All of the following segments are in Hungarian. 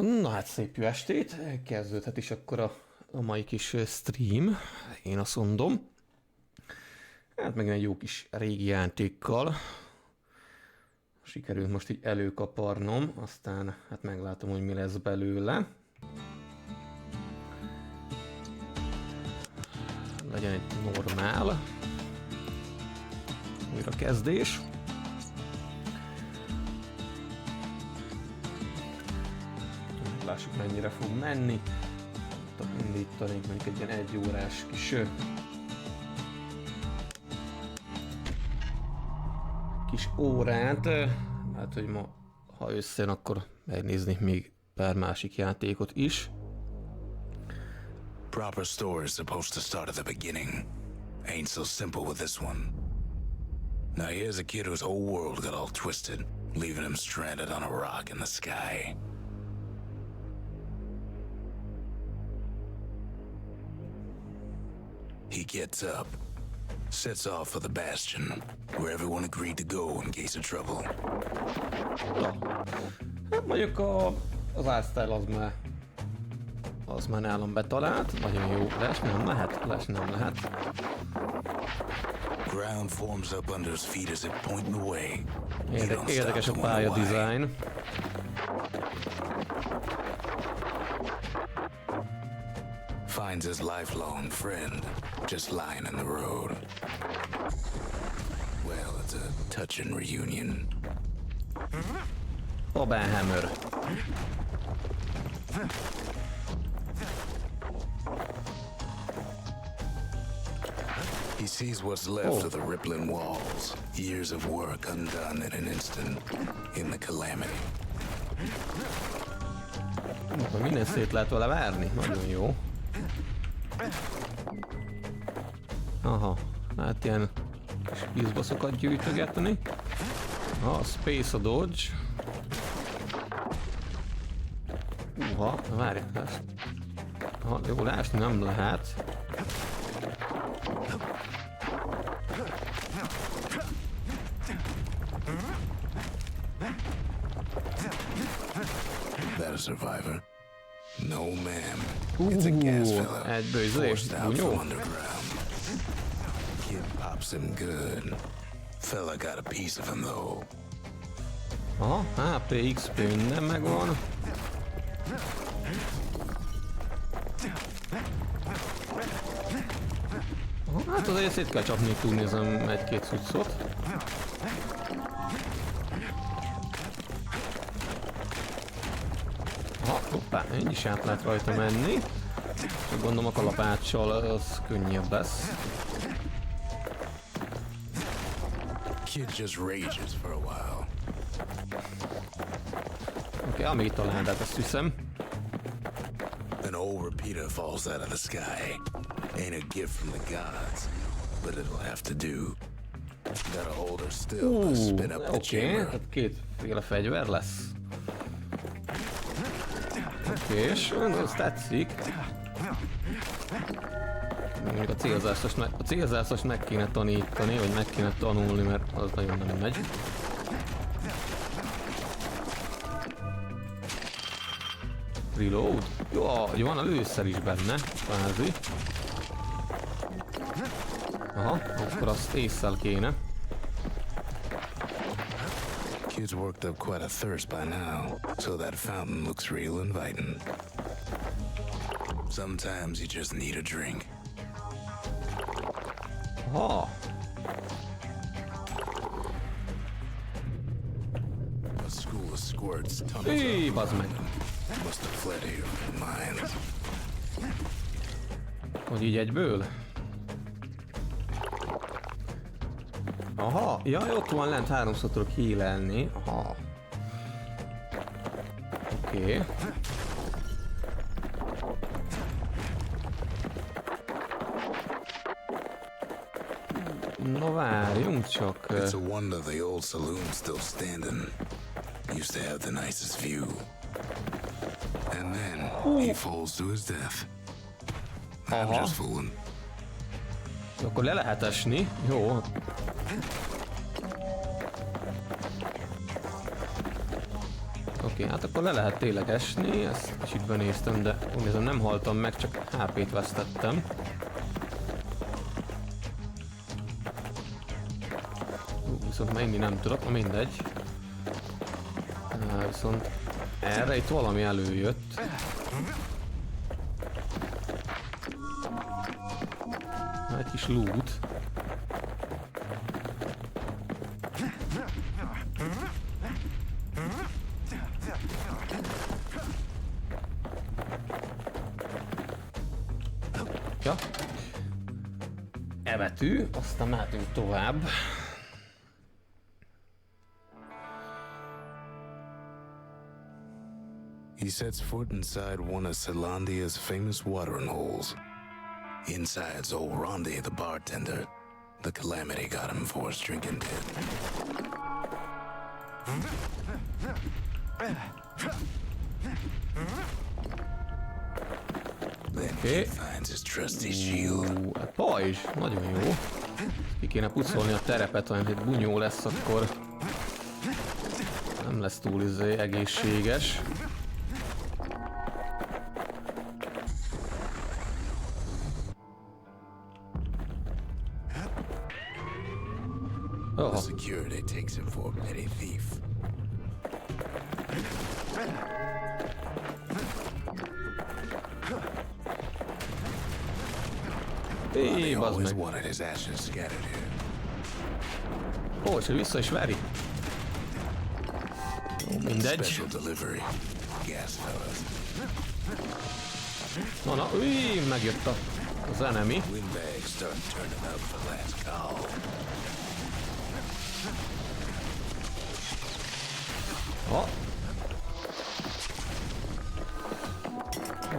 Na hát szép jó estét, kezdődhet is akkor a mai kis stream, én azt mondom. Hát megint egy jó kis régi játékkal sikerült most így előkaparnom, aztán hát meglátom, hogy mi lesz belőle. Legyen egy normál újrakezdés. Lássuk, mennyire fog menni. Indítanék mondjuk egy ilyen 1 órás kis órát. Hát, hogy ma, ha összejön, akkor megnézni még pár másik játékot is. Proper story is supposed to start at the beginning. Ain't so simple with this one. Now here's a kid whose whole world got all twisted, leaving him stranded on a rock in the sky. He gets up, sets off for the Bastion, where everyone agreed to go in case of trouble. Hát mondjuk az artstyle az már nálam betalált, nagyon jó. Lesni nem lehet, lesni nem lehet. Ground forms up under his feet as if pointing the way. Érdekes a pálya design. Finds his lifelong friend just lying in the road. Well, it's a touching reunion. Hammer. He sees what's left of the rippling walls. Years of work undone in an instant in the calamity. Minden szét lehet vele várni, nagyon jó. Aha, hát ilyen kis bizbaszokat gyűjtögetni. Space a dodge. Várj, jó, lásni nem lehet. That a survivor? No, ma'am. It's a gas fella forced out from underground. Kid pops him good. Fella got a piece of him though. HP, XP minden megvan. Hát azért szét kell csapni, túlnézem egy-két cuccot. Hoppá, így is át lehet rajta menni. Csak gondolom a kalapáccsal az könnyebb lesz. Kid just rages for a while. Oké, amíg talán, de ezt hiszem. An old repeater falls out of the sky. Ain't a gift from the gods, but it'll have to do. Gotta hold her still to spin up the chamber. Hát kétféle fegyver lesz. És az tetszik. Még a célzást meg kéne tanítani, vagy meg kéne tanulni, mert az nagyon nem megy. Reload? Jó, van a lőszer is benne, kvázi. Akkor azt észszel kéne. Kid's worked up quite a thirst by now, so that fountain looks real inviting. Sometimes you just need a drink. A school of squirts tunnels up. Bazd meg! Must have fled here from mines. Hogy így egyből? Jaj, ott van lent, 3-szor tudok healelni. Oké. No, várjunk csak. It's a wonder the old saloon's still standing. Used to have the nicest view. And then he falls to his death. I'm just fooling. Akkor le lehet esni. Jó. Oké, hát akkor le lehet tényleg esni, ezt kicsit benéztem, de úgy nézem nem haltam meg, csak HP-t vesztettem. Viszont menni nem tudok, mindegy. Viszont erre itt valami előjött. Egy kis loot. Ja. Evetű, aztán mehetünk tovább. He sets foot inside one of Celandia's famous watering holes. Inside's old Rondi, the bartender. The calamity got him for his drinking bit. Then he finds his trusty shield. Hát pajzs, nagyon jó. Ki kéne pucolni a terepet, olyan, hogy bunyó lesz, akkor nem lesz túl egészséges. The security takes him for a petty thief. Hey, bazd always meg. wanted his ashes scattered here. Ó, és vissza is veri. Jó, mindegy. Special delivery. Gas fellas. Na, megjött az enemy. Windbags start turning up for last call.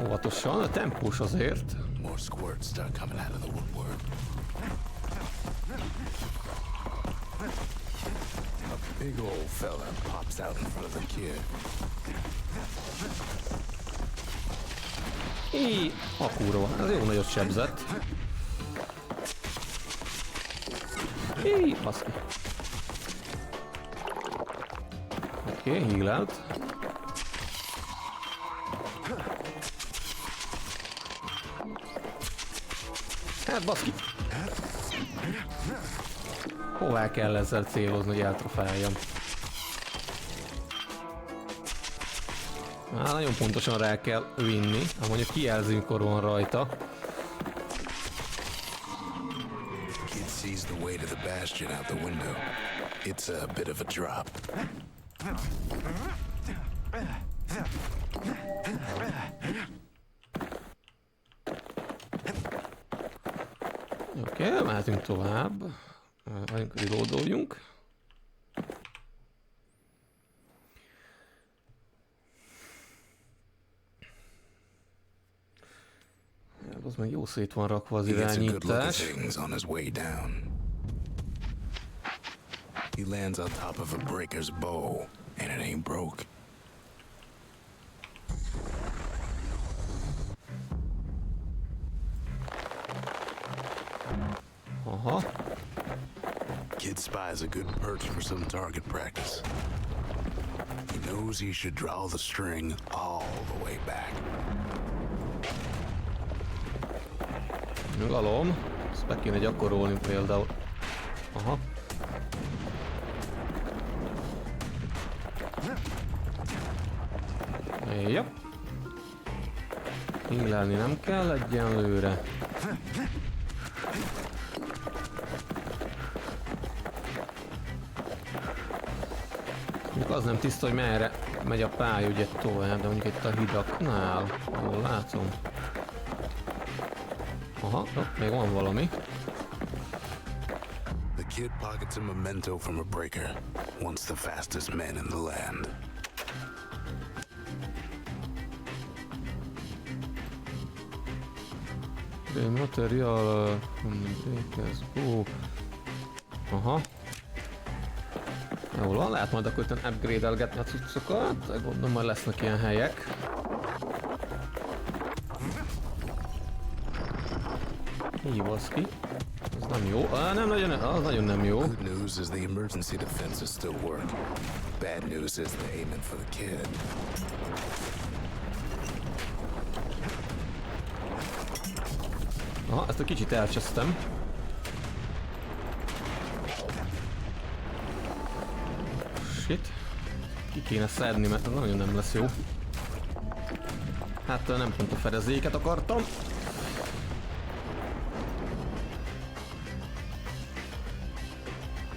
Óvatosan, a tempós azért. More squirts start coming out of the woodwork. A big old fella pops out in front of the kid. A kurva, ez jó nagyot sebzett. Baszki. Oké, healelt. Hát baszki. Hová kell ezzel célozni, hogy eltrofáljam? Nagyon pontosan rá kell vinni, ha mondjuk kijelzőnkor van rajta. Kid sees the way to the Bastion out the window. It's a bit of a drop. Oké, mehetünk tovább. Reloadoljunk. Az meg jó szét van rakva az irányítás. He lands on top of a breaker's bow, and it ain't broke. Aha. Kid spies a good perch for some target practice. He knows he should draw the string all the way back. Nyugalom. Ezt be kéne gyakorolni például. Aha. Jó. Hílelni nem kell egyenlőre. Az nem tiszta, hogy merre megy a pálya ugye tovább, de mondjuk itt a hidaknál, jól látom. Aha, még van valami. The kid pockets a memento from a breaker, once the fastest man in the land. Material, aha. Jól van, lehet majd akkor upgrade-elgetni a cuccokat, gondolom majd lesznek ilyen helyek. Hívaszki. Ez Nem jó. Nem nagyon, az nagyon nem jó. Good news is the emergency defenses still work. Bad news is they're aiming for the kid. Aha, ezt a kicsit elcsesztem. Shit. Ki kéne szedni, mert ez nagyon nem lesz jó. Hát nem pont a fedezéket akartam.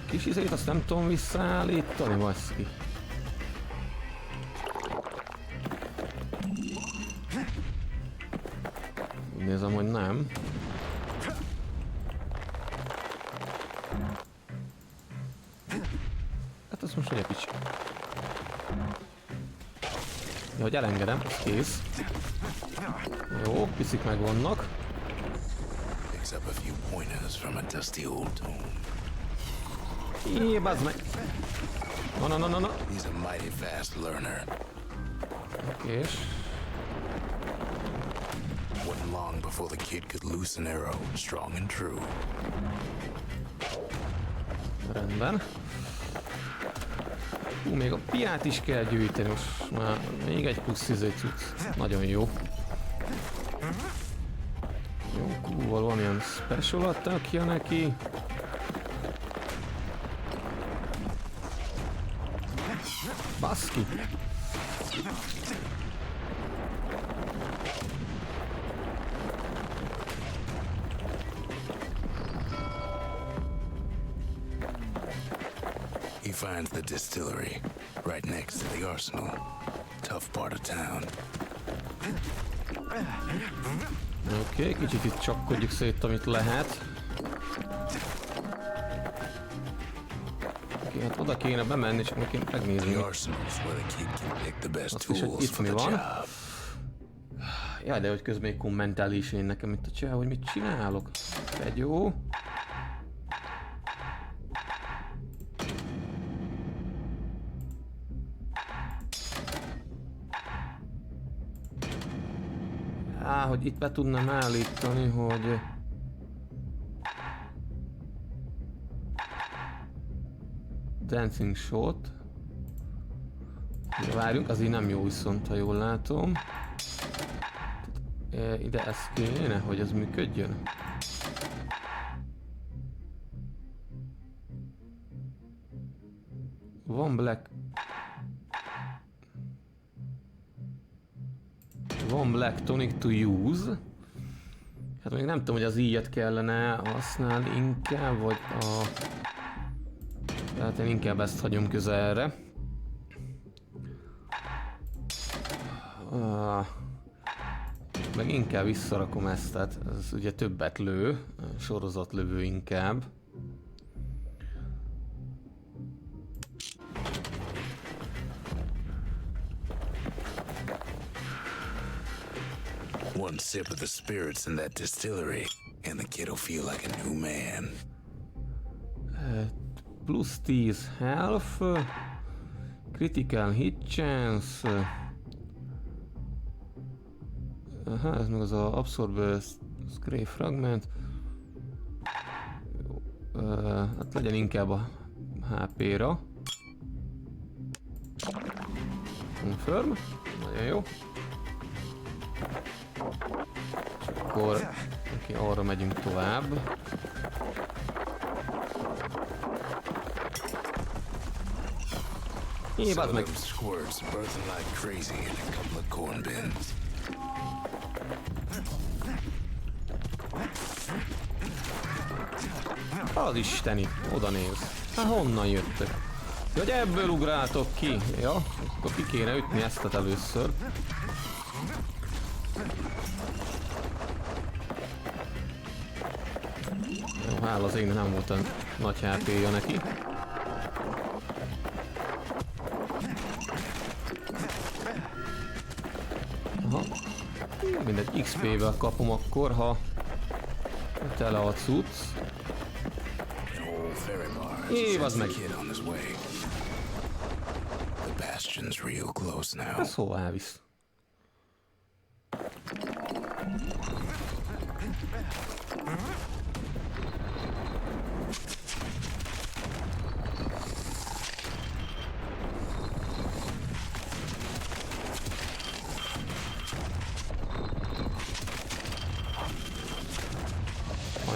Kis izét azt nem tudom visszaállítani, baszki. Úgy nézem, hogy nem. Hát azt most egy kicsi. Ja, hogy elengedem, az kész. Jó, piszik megvannak. Picks up a few pointers from a dusty old tome. Jé, bazd meg! No. He's a mighty fast learner. És... Wasn't long before the kid could loose an arrow, strong and true. Rendben. Még a piát is kell gyűjteni, most már még egy plusz cucc. Nagyon jó. Jó, valamilyen special attackja neki. Baszki! He finds the distillery right next to the arsenal. Tough part of town. Oké, kicsit itt csapkodjuk szét, amit lehet. Oké, hát oda kéne bemenni, csak meg kéne megnézni. Azt is, hogy itt mi van. Jaj, de hogy közben még kommentál is én nekem itt a cseh, hogy mit csinálok. Egy jó. Hogy itt be tudnám állítani, hogy... Dancing shot. Várjunk, az így nem jó viszont, ha jól látom. Ide ez kéne, hogy ez működjön. Van black. Van black tonic to use. Hát még nem tudom, hogy az íjat kellene használni inkább, vagy a... Tehát én inkább ezt hagyom közelre. Meg inkább visszarakom ezt, tehát ez ugye többet lő, sorozatlövő inkább. One sip of the spirits in that distillery, and the kid'll feel like a new man. Plus 10 health, critical hit chance. Aha, ez meg az a absorb scray fragment. Hát legyen inkább a HP-ra. Confirm. Nagyon jó. És akkor arra megyünk tovább. Bazd meg! Az isteni, oda néz. Hát honnan jöttek? Ja, hogy ebből ugráltok ki. Ja, akkor ki kéne ütni ezt először. Jó, hála az égnek nem volt a nagy HP-ja neki. Aha. Mindegy, XP-vel kapom akkor, ha tele a cucc. Évazd meg! Ez hova elvisz?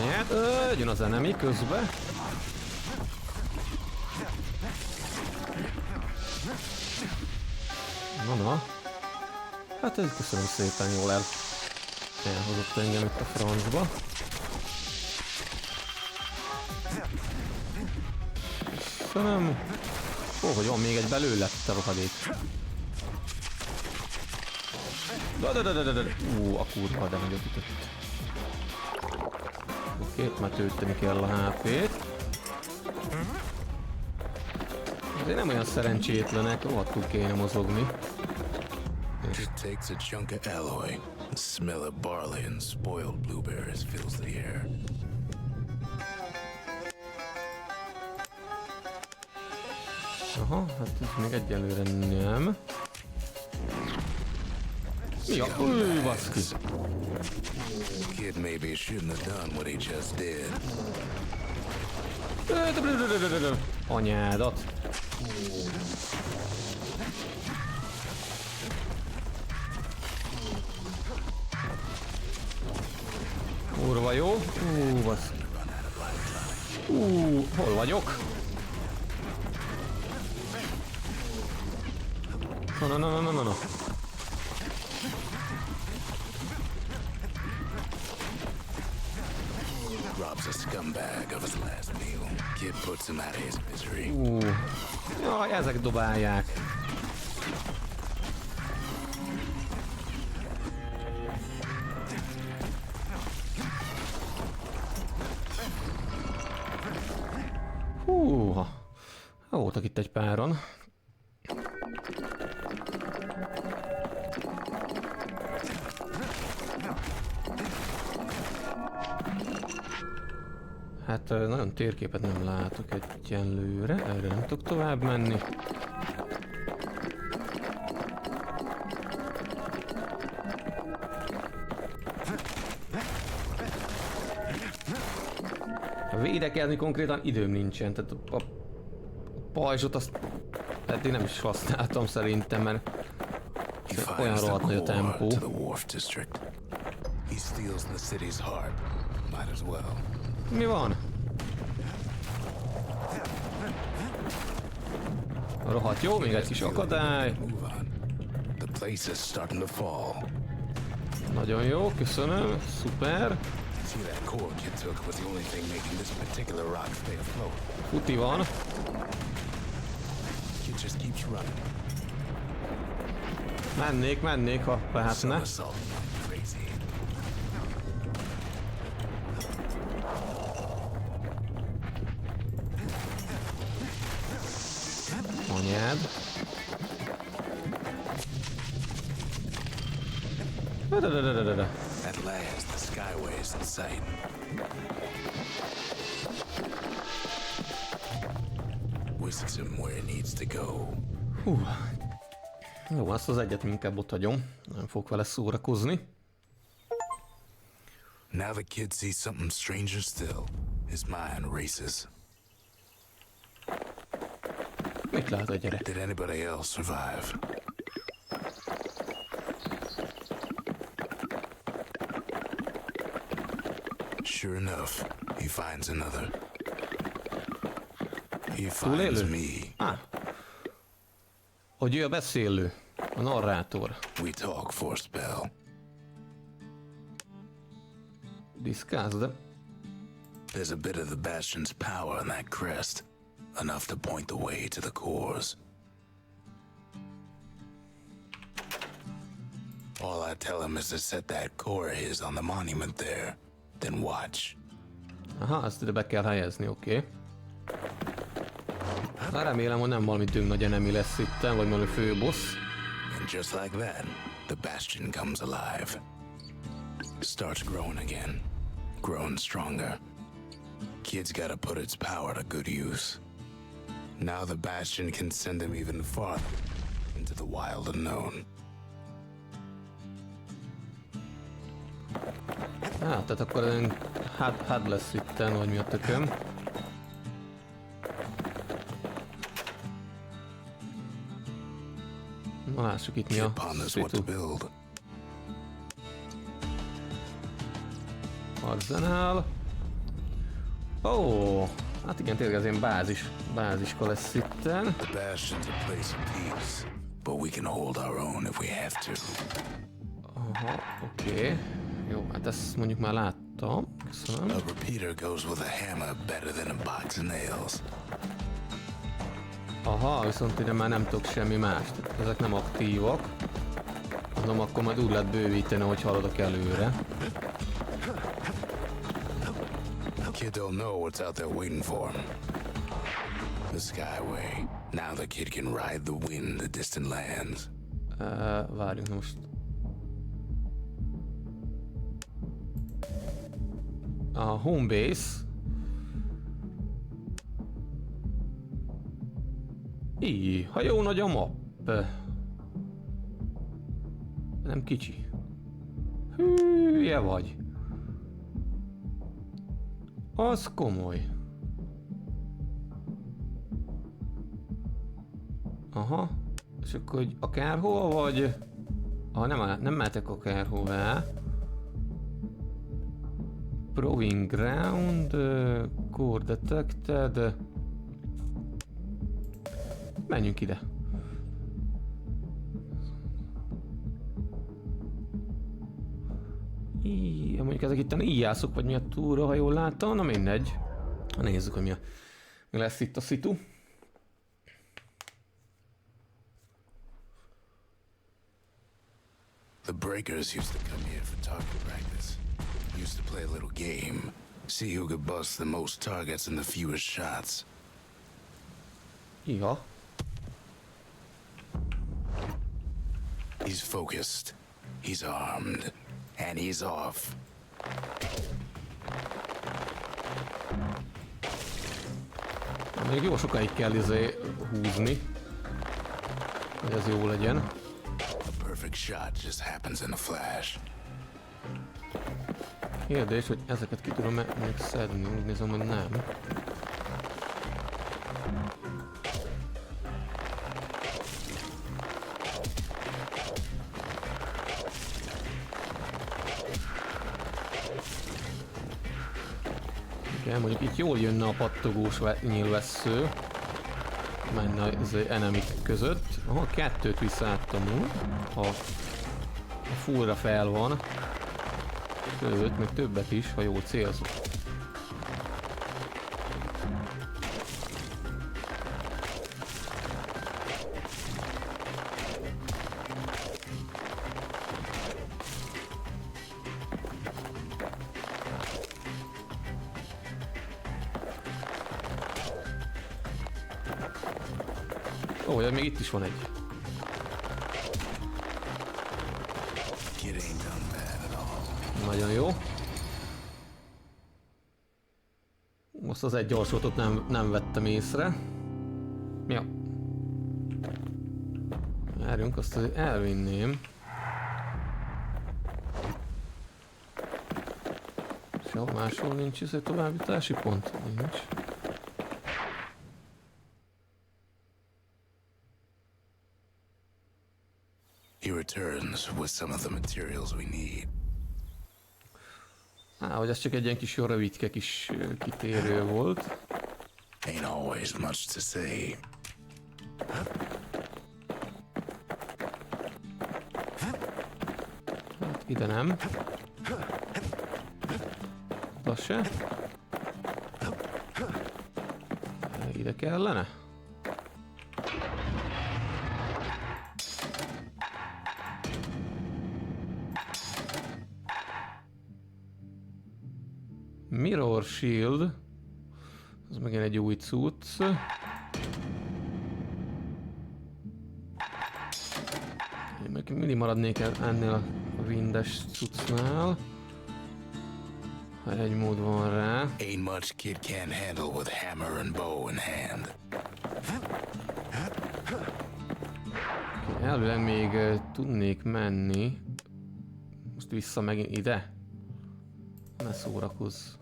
Anyát, jön az enemy közbe. Na. Hát ez köszönöm szépen, jól elhozott engem itt a francba. Köszönöm. Ó, hogy van még egy belőle, te rohadék. A kurva, de nagyot ütött. Oké, már tölteni kell a HP-t. Azért nem olyan szerencsétlenek, rohadtul kéne mozogni. It takes a chunk of alloy. The smell of barley and spoiled blueberries fills the air. Aha, hát ez még egyelőre nem. Mi a... Új, baszki! Kid maybe shouldn't have done what he just did. Anyádat! Kurva jó! Baszki! Hol vagyok? No. Robs a scumbag of his last meal. Kid puts him out of his misery. Jaj, ezek dobálják. Húha. Voltak itt egy páron. Hát nagyon térképet nem látok egyenlőre, erre nem tudok tovább menni. Védekezni konkrétan időm nincsen, tehát a pajzsot azt eddig nem is használtam szerintem, mert olyan rohadt nagy a tempó. Mi van? Rohadt jó, még egy kis akadály. Nagyon jó, köszönöm, szuper. Futi van. Mennék, ha lehetne. Anyád. At last, the skyway is in sight. Whisks him where he needs to go. Jó, azt az egyet inkább ott hagyom. Nem fogok vele szórakozni. Now the kid sees something stranger still. His mind races. Mit lát a gyerek? Did anybody else survive? Sure enough, he finds another. He finds me. Hogy ő a beszélő, a narrátor. We talk for a spell. Discuss, de... There's a bit of the Bastion's power in that crest. Enough to point the way to the cores. All I tell him is to set that core of his on the monument there. Then watch. Aha, ezt ide be kell helyezni, oké. Hát remélem, hogy nem valami dög nagy enemy lesz itt, vagy valami főbossz. And just like that, the Bastion comes alive. Starts growing again. Growing stronger. Kid's gotta put its power to good use. Now the Bastion can send him even farther into the wild unknown. Tehát akkor hát lesz itten, vagy mi a tököm. Na lássuk itt mi a szitu. Arzenál. Ó, hát igen, tényleg az ilyen báziska lesz itten. The Bastion's a place of peace, but we can hold our own if we have to. Aha, oké. Jó, hát ezt mondjuk már láttam. Köszönöm. A repeater goes with a hammer better than a box of nails. Aha, viszont ide már nem tudok semmi mást. Ezek nem aktívak. Mondom, akkor majd úgy lehet bővíteni, hogy haladok előre. Kid don't know what's out there waiting for him. The Skyway. Now the kid can ride the wind to distant lands. Várjunk most. A home base. Így, ha jó nagy a map. Nem kicsi. Hülye vagy. Az komoly. Aha. És akkor hogy akárhol vagy... nem mehetek akárhová. Proving ground, core detected. Menjünk ide. Mondjuk ezek itt íjászok, vagy mi a túra, ha jól láttam, na mindegy. Nézzük, hogy mi lesz itt a szitu. The breakers used to come here for target practice. Used to play a little game. See who could bust the most targets and the fewest shots. Ja. He's focused. He's armed. And he's off. Még jó sokáig kell húzni, hogy ez jó legyen. A perfect shot just happens in a flash. Kérdés, hogy ezeket ki tudom még szedni, úgy nézem, hogy nem. Igen, mondjuk itt jól jönne a pattogós nyílvessző. Menne az enemik között. Aha, kettőt visszaadtam úgy. A fullra fel van. Sőt, még többet is, ha jól célzok. Ó, még itt is van egy. Nagyon jó. Most az egy gyorsótot nem vettem észre. Ja. Várjunk, azt azért elvinném. Sehol máshol nincs ez egy továbbítási pont? Nincs. He returns with some of the materials we need. Hogy ez csak egy ilyen kis jó rövidke kis kitérő volt. Ain't always much to say. Hát ide nem. Az se. Ide kellene. Mirror Shield. Ez megint egy új cucc. Én meg mindig maradnék ennél a rindes cuccnál. Ha egy mód van rá. Ain't much kid can't handle with hammer and bow in hand. Elvileg még tudnék menni. Most vissza megint ide. Ne szórakozz.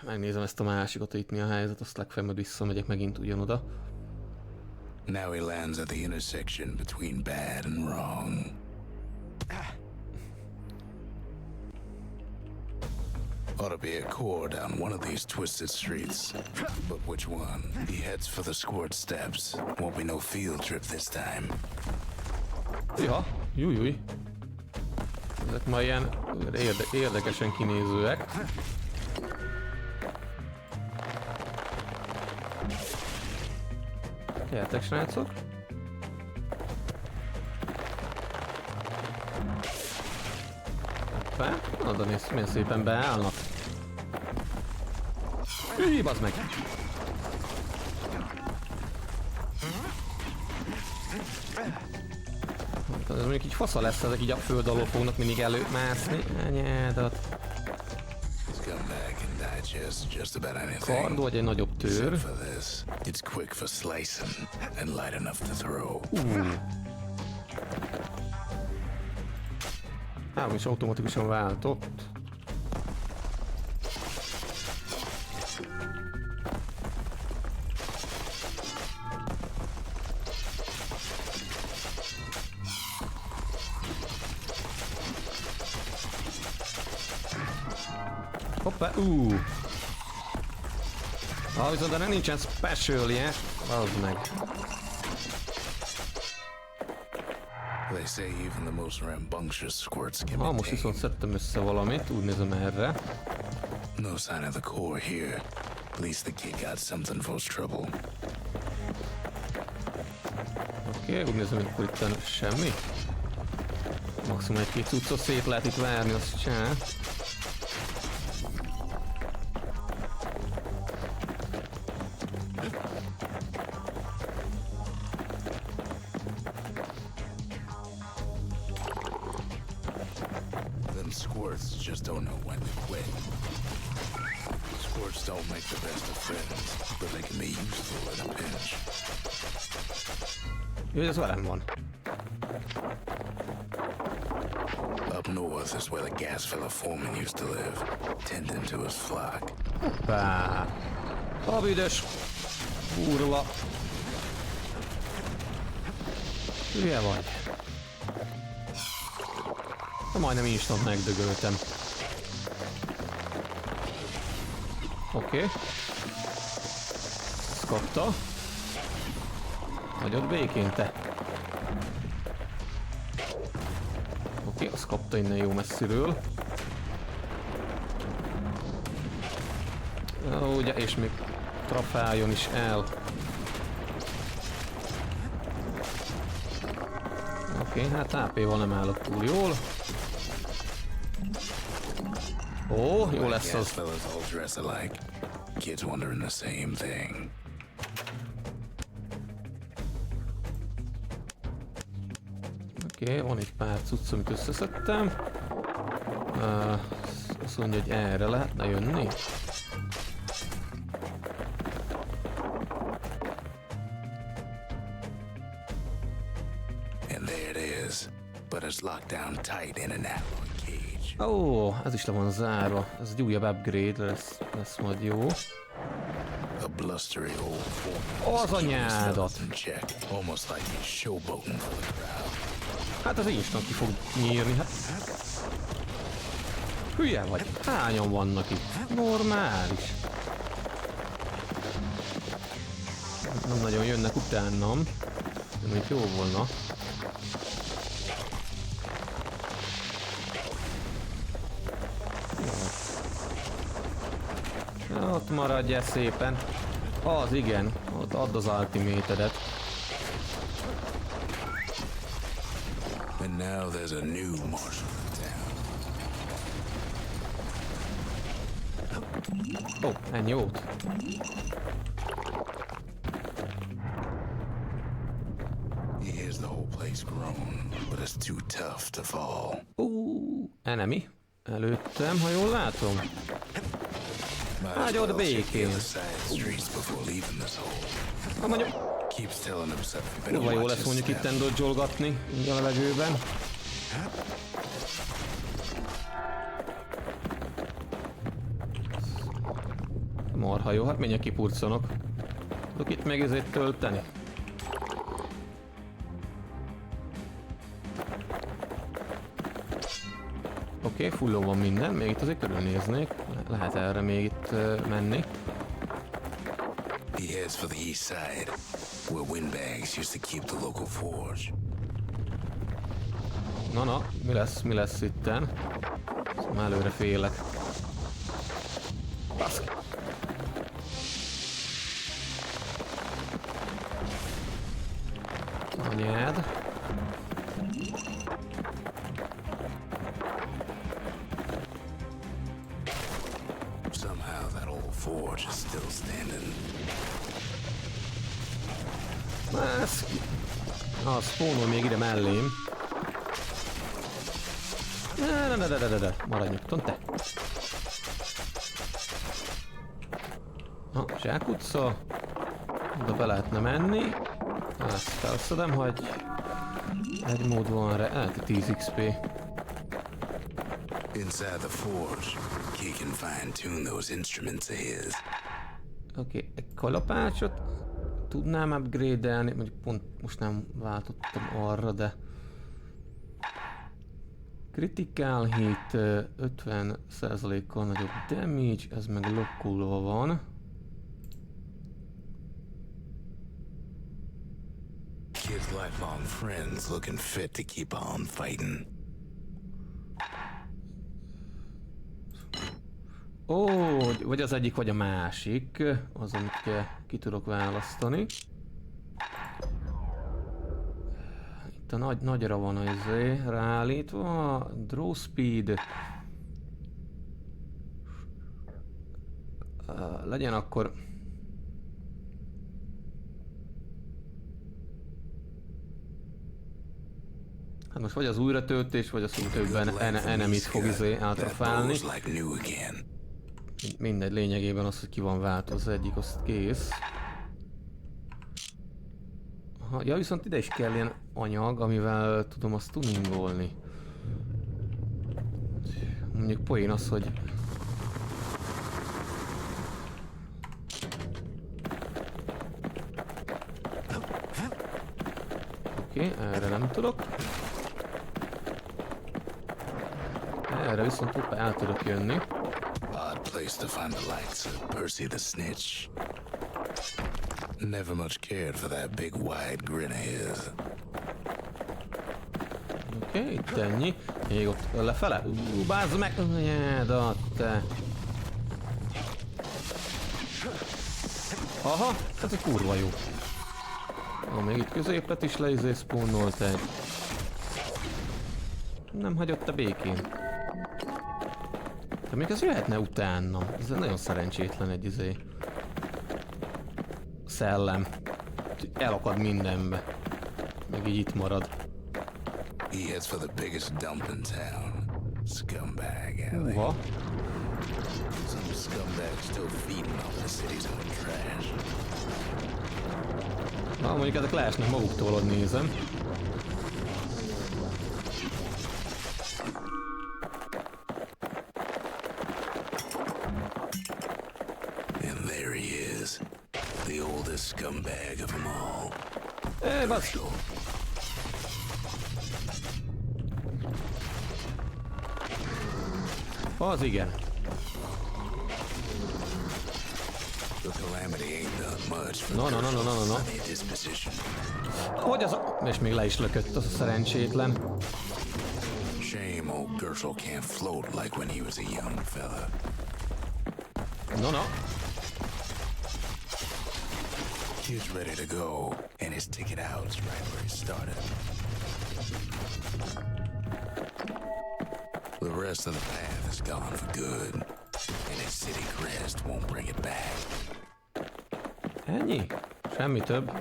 Megnézem ezt a másikat, itt mi a helyzet, azt legfeljebb visszamegyek megint ugyanoda. Now he lands at the intersection between bad and wrong. Ought to be a core down one of these twisted streets. But which one? He heads for the squirt steps. Won't be no field trip this time. Ja, jújjúj. Ezek már ilyen érdekesen kinézőek. Gyertek, srácok! Hoppá, oda nézd, milyen szépen beállnak. Hű, bazd meg! Ez mondjuk így fasza lesz, ezek így a föld alól fognak mindig előmászni. Anyádat. Kard vagy egy nagyobb tőr. Három is automatikusan váltott. Hoppá, viszont de nincsen specialje. Vazd meg. Most viszont szedtem össze valamit, úgy nézem erre. No sign of the core here. At least the kid got something for his trouble. Oké, úgy nézem, hogy akkor itt semmi. Maximum egy-két cuccot szét lehet itt várni, azt csinál. Squirts just don't know when to quit. Squirts don't make the best of friends, but they can be useful in a pinch. Jó, ez velem van. Up north is where the gas fella foreman used to live, tending to his flock. Hoppá! A büdös kurva! Hülye vagy? Na, majdnem instant megdögöltem. Oké. Ezt kapta. Hagyod békén, te. Oké, azt kapta innen jó messziről. Ugye, és még trafáljon is el. Oké, hát AP-val nem állok túl jól. Ó, jó lesz az. Oké, van egy pár cucc, amit összeszedtem. Azt mondja, hogy erre lehetne jönni. Ó, ez is le van zárva. Ez egy újabb upgrade, lesz majd jó. Az anyádat! Hát az instant ki fog nyírni, hát. Hülye vagy? Hányan vannak itt? Normális. Nem nagyon jönnek utánam. De még jó volna. Ott maradjál szépen. Az igen, ott add az ultimate-edet. And now there's a new marshal in town. Ó, ennyi volt. He hears the whole place groan, but it's too tough to fall. Enemy. Előttem, ha jól látom. Hagyod békén. Ha mondjuk... Kurva jó lesz mondjuk itten dodge-olgatni a levegőben. Marha jó, hát mindjárt kipurcanok. Tudok itt meg ezért tölteni. Oké, fullon van minden, még itt azért körülnéznék. Lehet erre még itt menni. He heads for the east side, where windbags used to keep the local forge. Na, mi lesz itten? Szóval előre félek. Baszki. Anyád. Somehow that old forge is still standing. Baszki. Spawnol még ide mellém. De. Maradj nyugton, te. Zsákutca. Oda be lehetne menni. Ezt felszedem, hogy egy mód van rá. 10 XP. Inside the forge, he can fine-tune those instruments of his. Oké, egy kalapácsot tudnám upgrade-elni, mondjuk pont most nem váltottam arra, de... Critical hit 50%-kal nagyobb damage, ez meg lokkulva van. Kid's lifelong friends looking fit to keep on fighting. Ó, vagy az egyik, vagy a másik, az, amit ki tudok választani. Itt a nagyra van az ráállítva, draw speed. Legyen akkor... Hát most vagy az újratöltés, vagy az, hogy többen enemit fog átrafálni. Mindegy, lényegében az, hogy ki van váltva, az egyik, azt kész. Ja, viszont ide is kell ilyen anyag, amivel tudom azt tuningolni. Mondjuk poén az, hogy... Oké, erre nem tudok. Erre viszont hoppá el tudok jönni. Odd place to find the likes of Percy the Snitch. Never much cared for that big wide grin of his. Oké, itt ennyi. Még ott lefele. Bázd meg! Anyádat, te! Aha, ez egy kurva jó. Még itt középet is spawnolta egy. Nem hagyott a békén. De még ez jöhetne utánam. Ez nagyon szerencsétlen egy szellem. Elakad mindenbe. Meg így itt marad. He heads for the biggest dump in town. Scumbag alley. Some scumbag still feeding off the city's own trash. Na, mondjuk ezek leesnek maguktól, hogy nézem. And there he is, the oldest scumbag of them all. Bastion. Az igen. No. Hogy az a... És még le is lökött az a szerencsétlen. Shame old Gershel can't float like when he was a young fella. No. Kid's ready to go, and his ticket out's right where he started. The rest of the path is gone for good, and his city crest won't bring it back. Ennyi? Semmi több.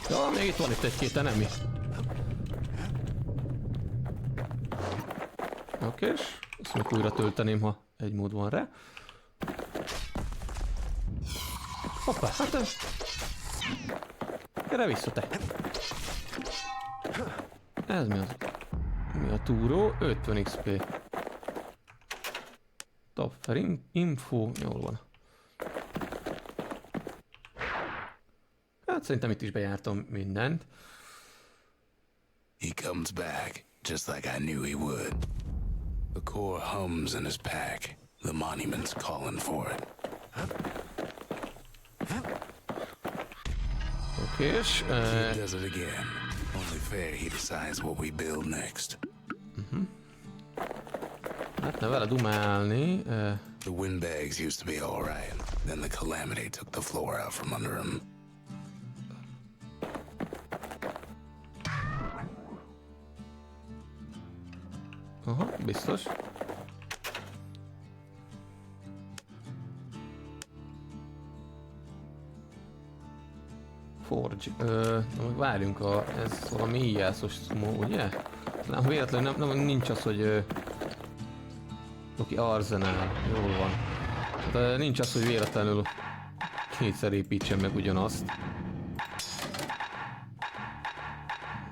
Ja, még itt van egy-két enemi. Okés, azt még újra tölteném, ha egy mód van rá. Hoppá, hát... Gyere vissza, te! Ez mi az? Mi a túró? 50 XP. Top Enter info, jól van. Hát szerintem itt is bejártam mindent. He comes back, just like I knew he would. The core hums in his pack. The monument's calling for it. Okés. He does it again. Only fair he decides what we build next. Hát ne vele dumálni. The windbags used to be all right. Then the calamity took the floor out from under him. Aha, biztos. Forge. Várjunk, ez valami íjászos szumó, ugye? Nem, véletlenül nem, nincs az, hogy... Oké, arzenál, jól van. Tehát nincs az, hogy véletlenül kétszer építsen meg ugyanazt.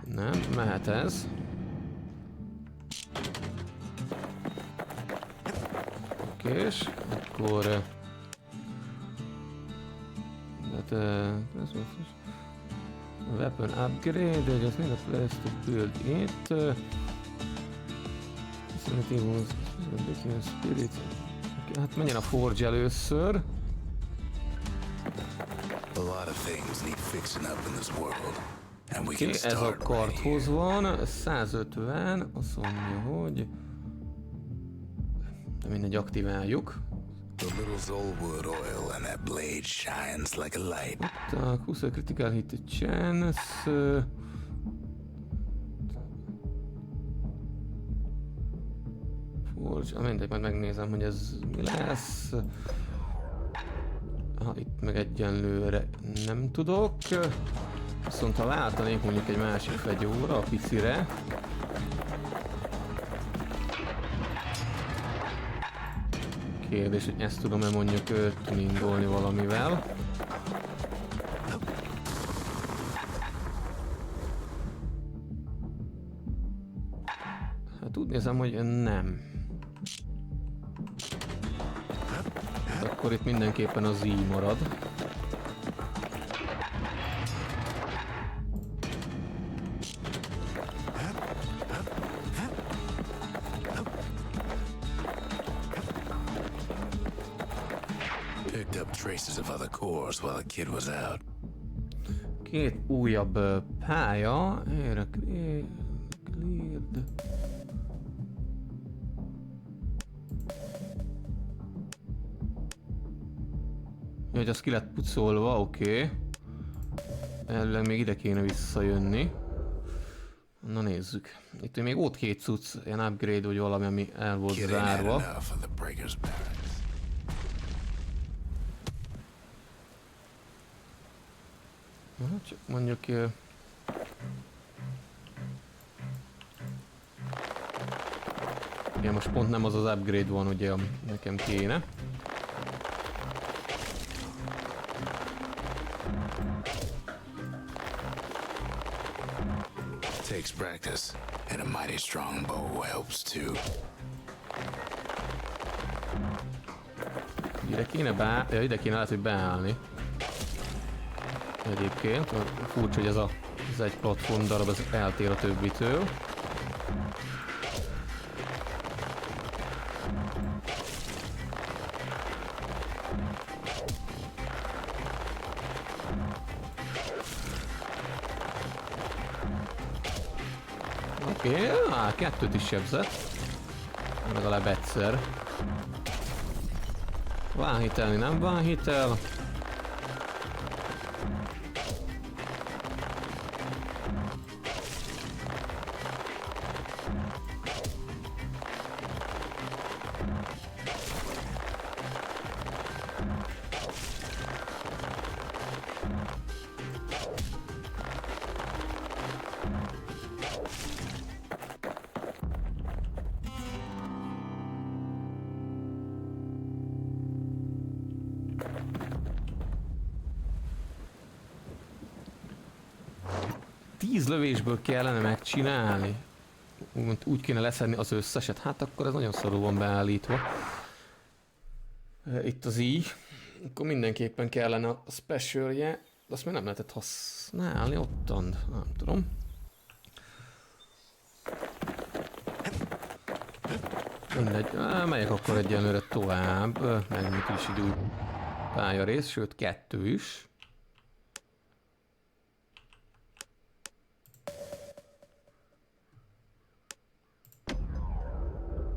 Nem, mehet ez. Okés, akkor... Weapon upgrade, I just need a place to build it. Spirit. Hát menjen a Forge először. A lot of things need fixing up in this world. And we Okay, can ez a start right karthoz here. van, 150, azt mondja, hogy... De mindegy, aktiváljuk. The little Zolwood oil and that blade shines like a light. Tak, 20 critical hit chance. Forge, mindegy, majd megnézem, hogy ez mi lesz. Itt meg egyenlőre nem tudok. Viszont ha váltanék mondjuk egy másik fegyóra, a picire. Kérdés, hogy ezt tudom-e mondjuk tuningolni valamivel. Hát úgy nézem, hogy nem. Akkor itt mindenképpen az Z marad. Picked up traces of other cores while the kid was out. Két újabb pálya. Erre cleared. Hogy az ki lett pucolva, oké. Elvileg még ide kéne visszajönni. Na nézzük. Itt még ott két cucc, ilyen upgrade, vagy valami, ami el volt zárva. Csak mondjuk... Igen, most pont nem az az upgrade van, ugye, ami nekem kéne. Takes practice, and a mighty strong bow helps too. Ide kéne ide kéne lehet, hogy beállni. Egyébként, furcsa, hogy ez egy platform darab, ez eltér a többitől. Oké, kettőt is sebzett. Legalább egyszer. Van hitelni, nem van hitel. Lövésből kellene megcsinálni. Úgy kéne leszedni az összeset. Hát akkor ez nagyon szarul van beállítva. Itt az így. Akkor mindenképpen kellene a specialje. De azt még nem lehetett használni ottan. Nem tudom. Mindegy. Megyek akkor egyenlőre tovább. Megnyit is idő pályarész, sőt 2 is.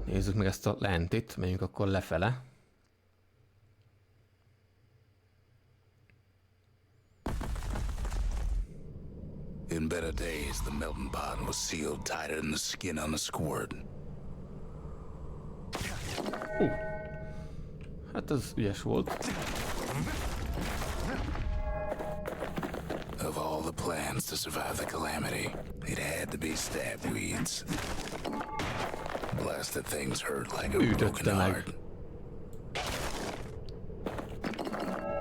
Nézzük meg ezt a lentit, megyünk akkor lefele. In better days, the melting pot was sealed tighter than the skin on a squirt. Hát ez ügyes volt. Of all the plans to survive the calamity, it had to be stabweeds. Blasted things hurt like a broken heart.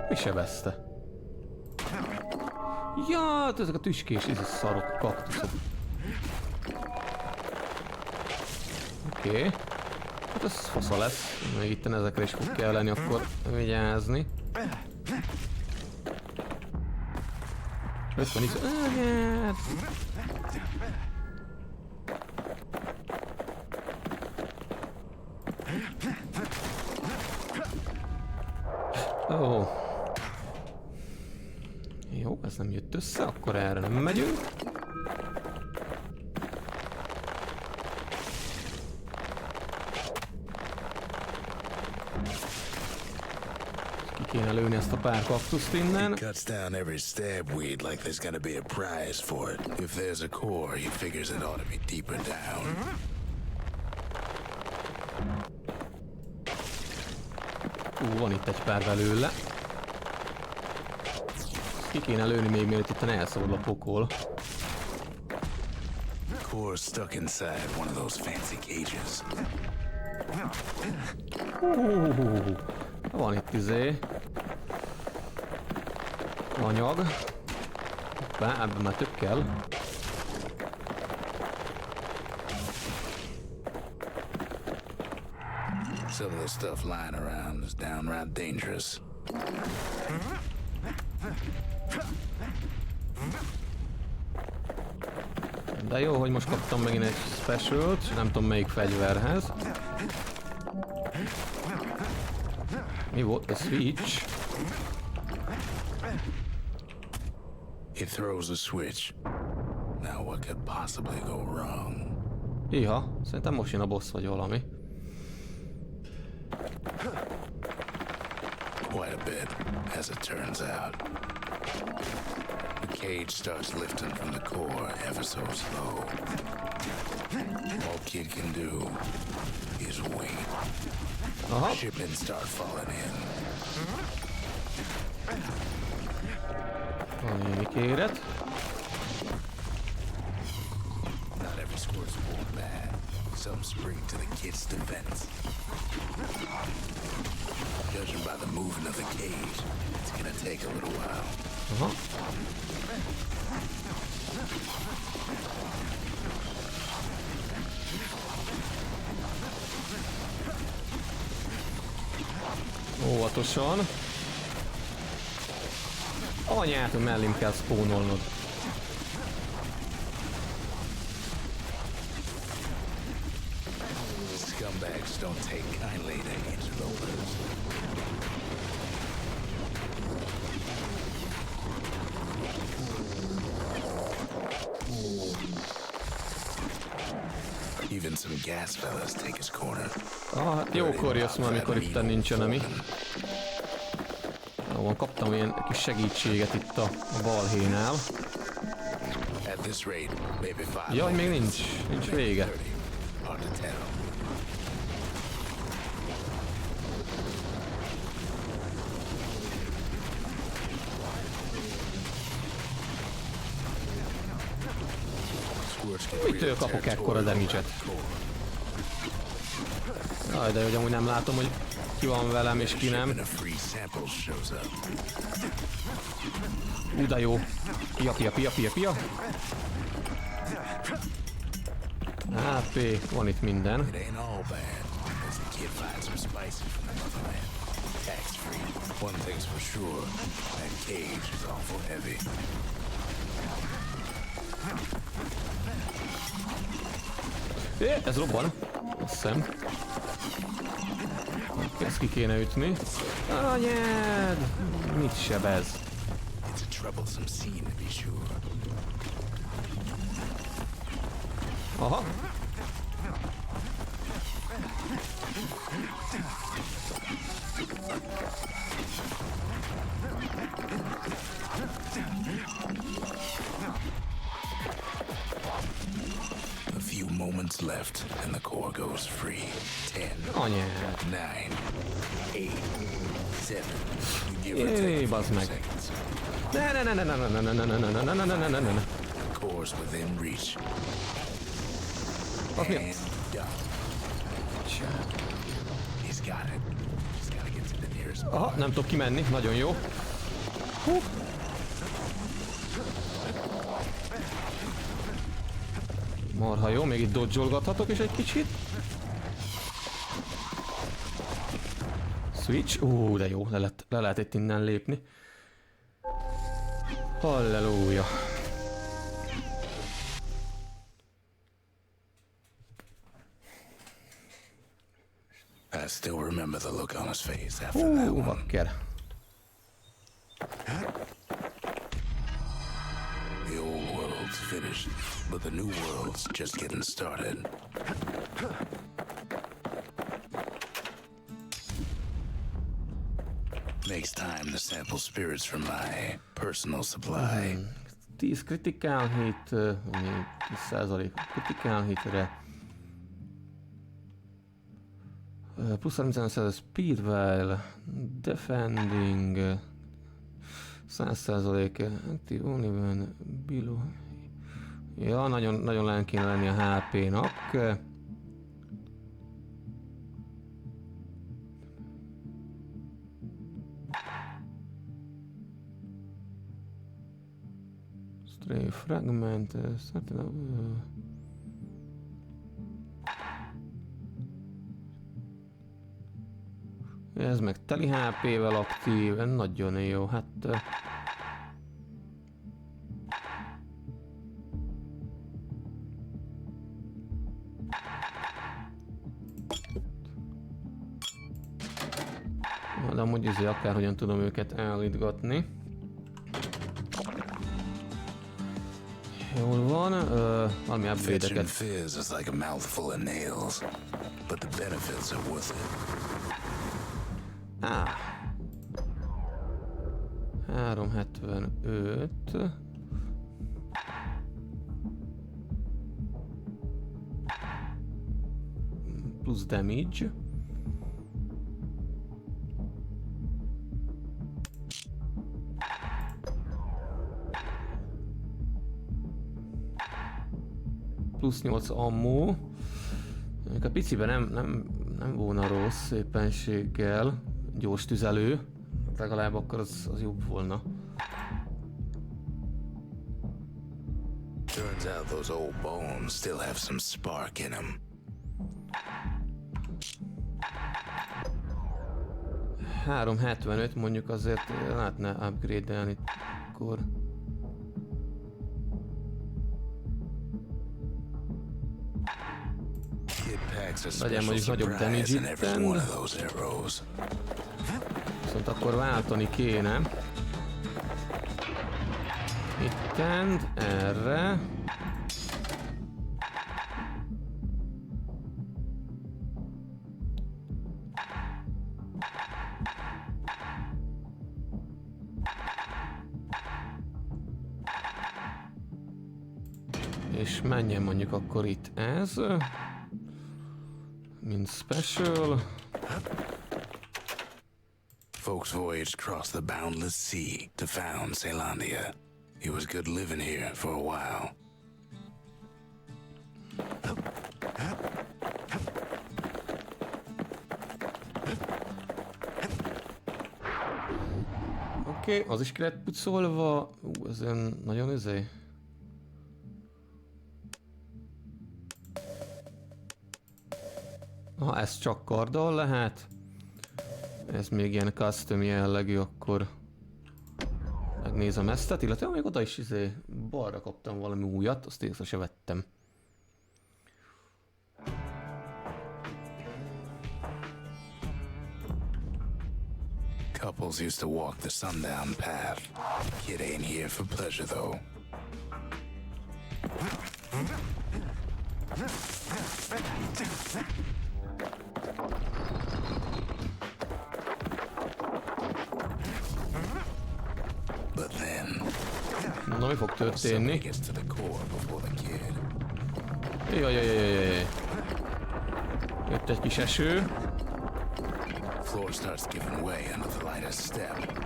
Mi sebezte? Ja, hát ezek a tüskés, ez a szarok, kaktuszok. Oké. Hát ez fasza lesz. Még itten ezekre is fog kelleni akkor vigyázni. 50 is. Ó. Jó, ez nem jött össze, akkor erre nem megyünk. Ki kéne lőni ezt a pár kaktuszt innen. He cuts down every stabweed like there's gonna be a prize for it. If there's a core, he figures it ought to be deeper down. Van itt egy pár belőle. Ki kéne lőni még mielőtt itt elszabadul a pokol. Core stuck inside one of those fancy cages. Van itt anyag. Hoppá, ebben már több kell. Some of the stuff lying around is downright dangerous. De jó, hogy most kaptam megint egy specialt, és nem tudom melyik fegyverhez. Mi volt? A switch. He throws a switch. Now what could possibly go wrong? Iha, szerintem most jön a boss vagy valami. Quite a bit, as it turns out. The cage starts lifting from the core ever so slow. All Kid can do is wait. Shipments start falling in. Van némi kéret. Not every squirt's born bad. Some spring to the Kid's defense. Judging by the movement of the cage, it's gonna take a little while. Óvatosan. Anyát, hogy mellém kell spónolnod. Scumbags don't take kindly to interlopers. Even some gas fellas take his corner. Hát jókor jössz már, amikor itt nincsen ami. Jó, kaptam ilyen kis segítséget itt a balhénál. Jaj, még nincs vége. Mitől kapok ekkora damage-et? Jaj, de hogy amúgy nem látom, hogy ki van velem és ki nem. De jó. Pia. HP, van itt minden. tax-free. One thing's for sure, that cage is awful heavy. Ez robban. Azt hiszem. Ezt ki kéne ütni. Anyád! Mit sebez? It's a troublesome scene to be sure. Aha. A few moments left and the core goes free. 10, Anyád. 9, 8, 7. Jéj, bazd meg. Ne. The core's within reach. Az mi? And done. He's got it. Just gotta get to the nearest Aha, bar. nem tudok kimenni, nagyon jó. Hú. Marha jó, még itt dodge-olgathatok is egy kicsit. Switch, de jó, le lehet itt innen lépni. Halleluja. I still remember the look on his face after that one. Bakker. The old world's finished, but the new world's just getting started. Makes time to sample spirits from my personal supply. 10 critical hit, 10% critical hitre. Plusz 30% speedwell, defending, 100% active only when below. Ja, nagyon lent kéne lenni a HP-nak. Stray fragment, ez meg teli HP-vel aktív, nagyon jó, hát... De amúgy akárhogyan tudom őket állítgatni. Jól van, valami upgrade-eket. Fizz is like a mouthful of nails, but the benefits are worth it. 375. Plusz damage. Plusz 8 ammo. A piciben nem volna rossz éppenséggel. Gyors tüzelő. Legalább akkor az jobb volna. Turns out those old bones still have some spark in them. $375 mondjuk azért lehetne upgrade-elni akkor. Legyen mondjuk nagyobb damage itten. Viszont akkor váltani kéne. Itten, erre. És menjen mondjuk akkor itt ez. Mint special. Folks voyaged across the boundless sea to found Celandia. It was good living here for a while. Oké, az is ki lett pucolva. Ez olyan nagyon izé. Ha ez csak karddal lehet. Ez még ilyen custom jellegű, akkor megnézem ezt, illetve még oda is balra kaptam valami újat, azt észre se vettem. Couples used to walk the sundown path. Kid ain't here for pleasure though. But then, Na, mi fog történni? somebody gets to the core before the kid. Jajajajajajaj. Jött egy kis eső. Floor starts giving way under the lightest step.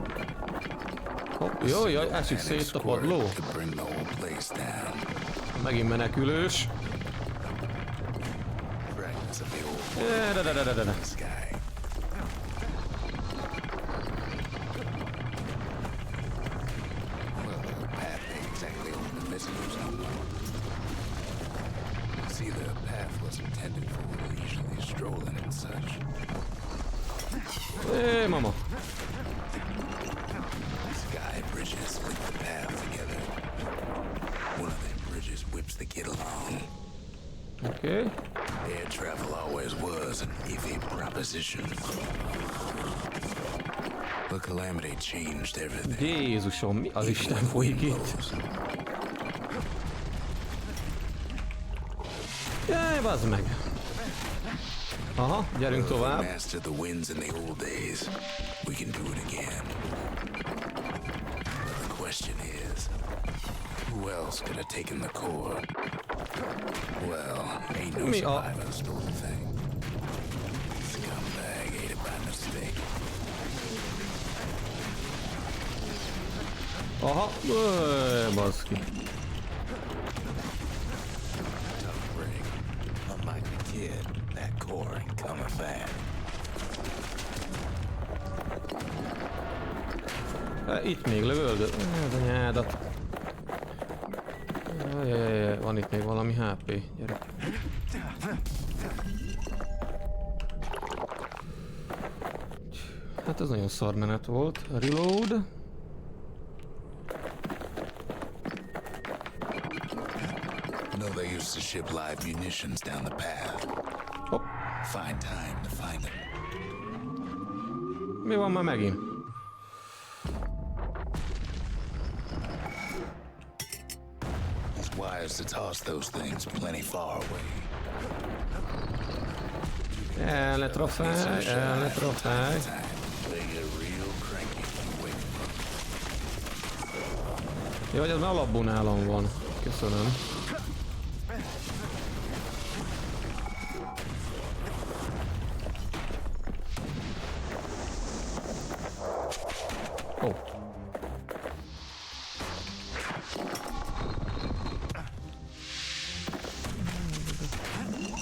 Hopp, jaj, esik szét a padló. Could bring the whole place down. Megint menekülős. Fragments of the old sky. Well, the path ain't exactly open to visitors no more. See, the path was intended for leisurely strolling and such. Mama. Sky bridges link the path together. One of them bridges whips the kid along. Oké. Air travel always was an iffy proposition. The calamity changed everything. Jézusom, mi az Isten folyik itt? Jaj, bazd meg. Aha, gyerünk We tovább. mastered the winds in the old days. We can do it again. But the question is, who else could have taken the core? Well, ain't no survivor stole the thing. Scumbag ate it by mistake. Aha, baszki. Tough break. Unlike the kid, that core ain't coming back. Itt még lövöldöd. Ez a nyádat. Jajajajaj, van itt még valami HP. Gyere. Hát ez nagyon szar menet volt. Reload. No, they used to ship live munitions down the path. Hopp. Find time to find them. Mi van már megint? It's wise to toss those things plenty far away. El ne trofej, el ne trofej. They get real cranky when you wake them up. Jó, hogy ez már alapból nálam van. Köszönöm. Ó.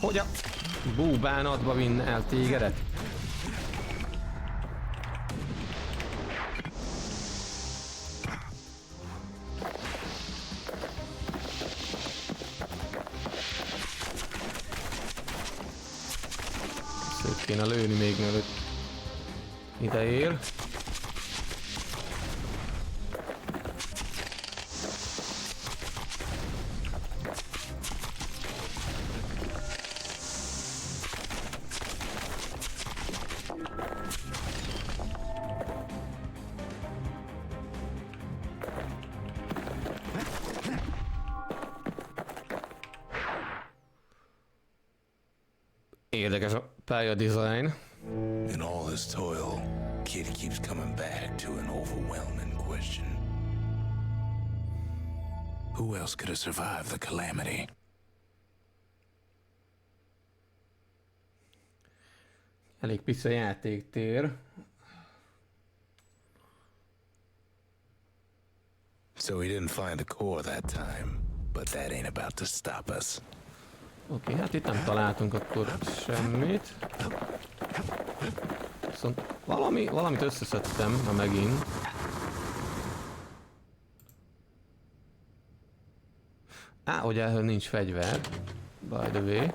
Hogy a búbánatba vinne el tégedet? Szét kéne lőni még mielőtt ide ér. Érdekes a pálya design. In all this toil, kid keeps coming back to an overwhelming question. Who else could have survived the calamity? Elég pici a játéktér. So we didn't find the core that time, but that ain't about to stop us. Oké, hát itt nem találtunk akkor semmit. Viszont valamit összeszedtem, ha megint. Hogy elhőn nincs fegyver. By the way.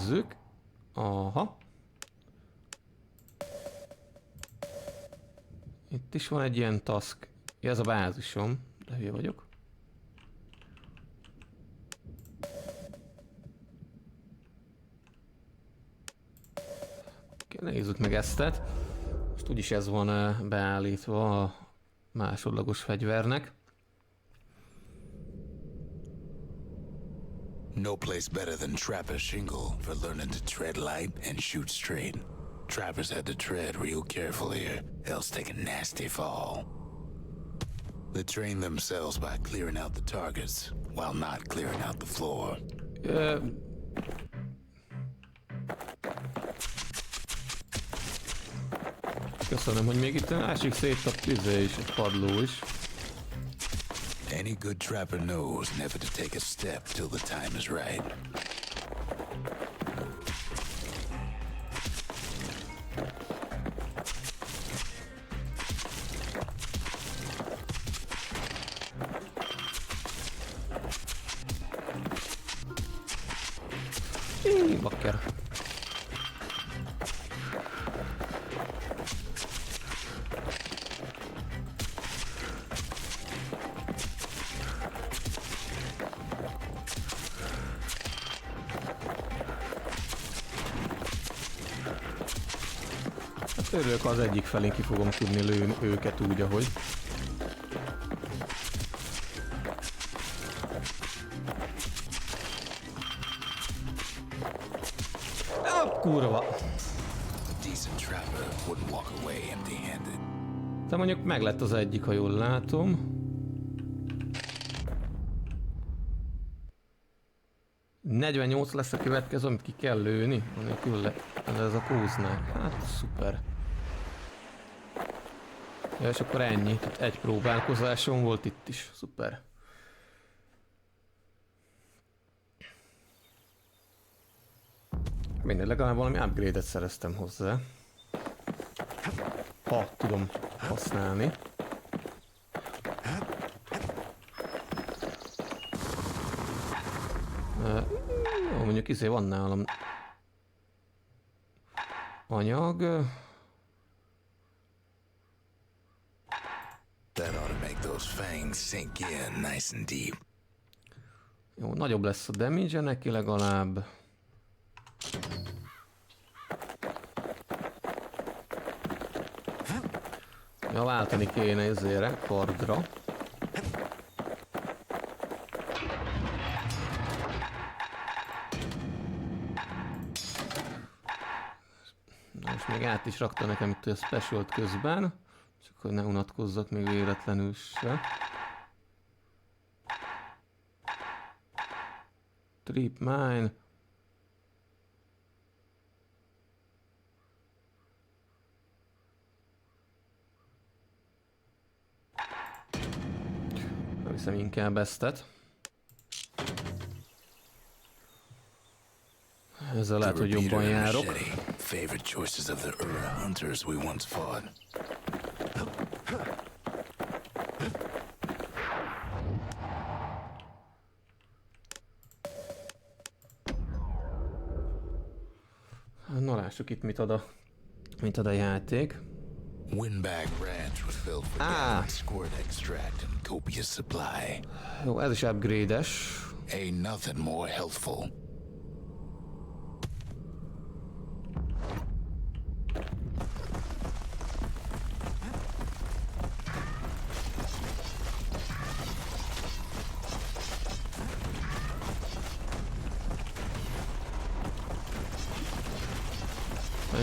nézzük. Aha. Itt is van egy ilyen task. Ja, ez a bázisom. De hülye vagyok. Nézzük meg eztet. Most úgyis ez van beállítva a másodlagos fegyvernek. No place better than Trapper's shingle for learning to tread light and shoot straight. Trappers had to tread real carefully here, else take a nasty fall. They train themselves by clearing out the targets while not clearing out the floor. Köszönöm, hogy még itt másik szét a tüze is, egy padló is. Any good trapper knows never to take a step till the time is right. Bakker. Örülök, az egyik felén ki fogom tudni lőni őket úgy, ahogy. Kurva! De mondjuk meg lett az egyik, ha jól látom. ...48 lesz a következő, amit ki kell lőni. Anélkül ez a kóznák. Hát szuper. Ja, és akkor ennyi. Tehát egy próbálkozásom volt itt is. Szuper. Minden, legalább valami upgrade-et szereztem hozzá. Ha tudom használni. Mondjuk izé van nálam anyag. That ought to make those fangs sink in nice and deep. Jó, nagyobb lesz a damage-e neki legalább. Ja, váltani kéne ezére, kardra. Na, most még át is rakta nekem itt a specialt közben. Csak hogy ne unatkozzak még véletlenül se. Trip mine. Viszem inkább eztet. Ezzel lehet, hogy jobban járok. Favorite choices of the hunters we once fought. Na lássuk itt mit ad a játék. Windbag Ranch was built for squirt extract and copious supply. Jó, ez is upgrade-es. Ain't nothing more healthful.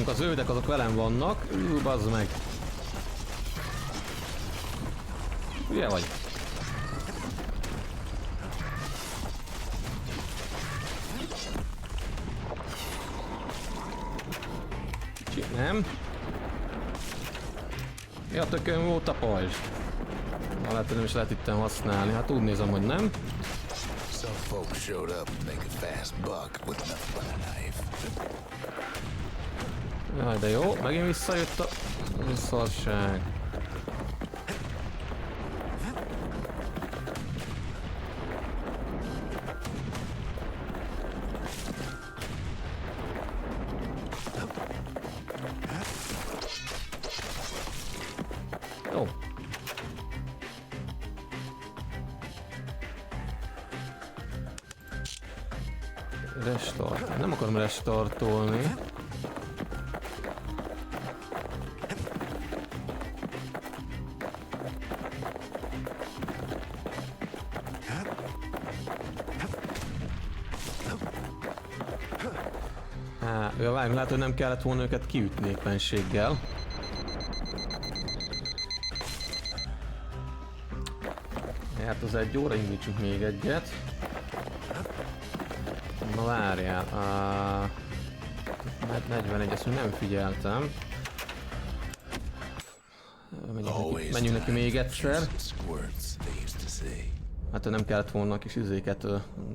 Az zöldek azok velem vannak. Bazd meg. Ugye vagy? Nem? Ja, tökön volt a pajzs. Lehet, hogy nem is lehet itten használni. Hát úgy nézem, hogy nem. Some folks showed up to make a fast buck with nothing but a knife. Jaj, de jó, megint visszajött a szarság. Jó. Restart. Nem akarom restartolni. Ja, várjunk, látod, hogy nem kellett volna őket kiütni éppenséggel. Hát az 1 óra, indítsuk még egyet. Na várjál. 41, ezt még nem figyeltem. Menjünk neki még egyszer. Hát nem kellett volna a kis üzéket,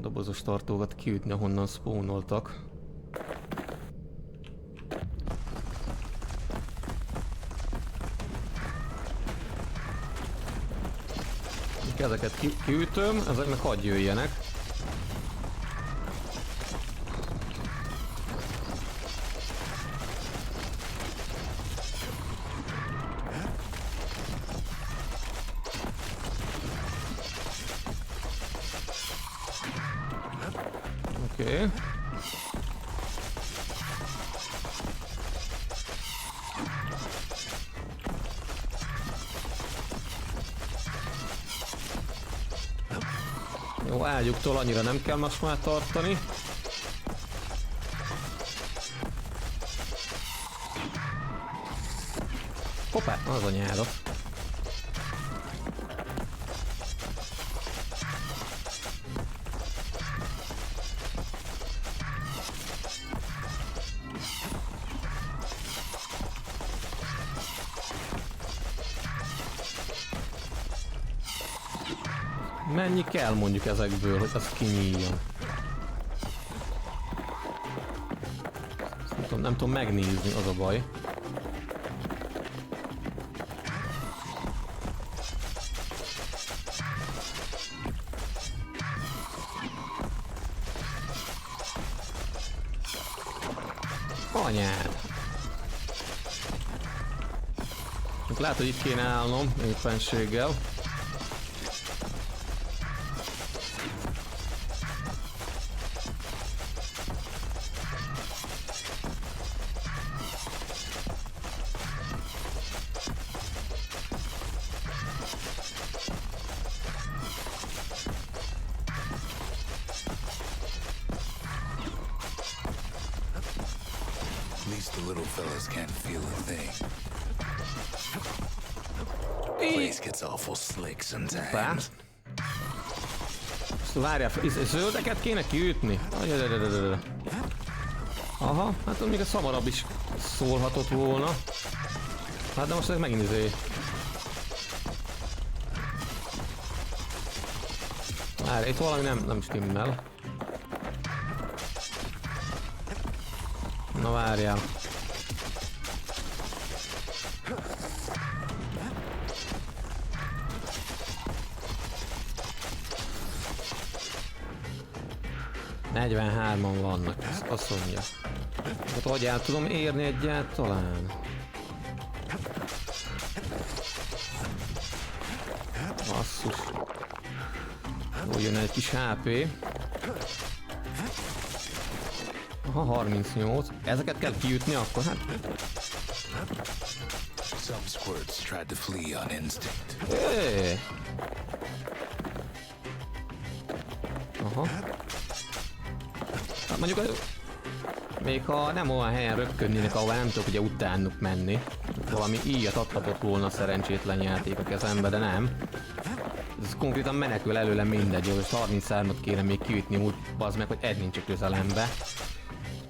dobozos tartókat kiütni, ahonnan spawnoltak. Ezeket kiütöm, ezeknek hadd jöjjenek. Oké. Jó, ágyuktól annyira nem kell most már tartani. Hoppá, az a nyárat. Mennyi kell mondjuk ezekből, hogy az kinyíljon? Nem tudom megnézni, az a baj. Anyád! Lehet, hogy itt kéne állnom éppenséggel. At least the little fellas can't feel a thing. Place gets awful slick sometimes. Várjál, zöldeket kéne kiütni? Aha, hát még a szamarabb is szólhatott volna. Hát de most ez megint Várj, itt valami nem stimmel. Na várjál. ...43-an vannak, azt mondja. Hát hogy el tudom érni egyáltalán? Basszus. Úgy jön egy kis HP. Aha, 38. Ezeket kell kiütni akkor, hát... Some squirts tried to flee on instinct. Aha. Hát mondjuk, még ha nem olyan helyen röpködnének, ahol nem tudok ugye utánuk menni. Valami íjat adhatott volna szerencsétlen játék a kezembe, de nem. Ez konkrétan menekül előlem mindegy, most 33-at kéne még kiütni úgy, bazd meg, hogy egy nincs a közelembe.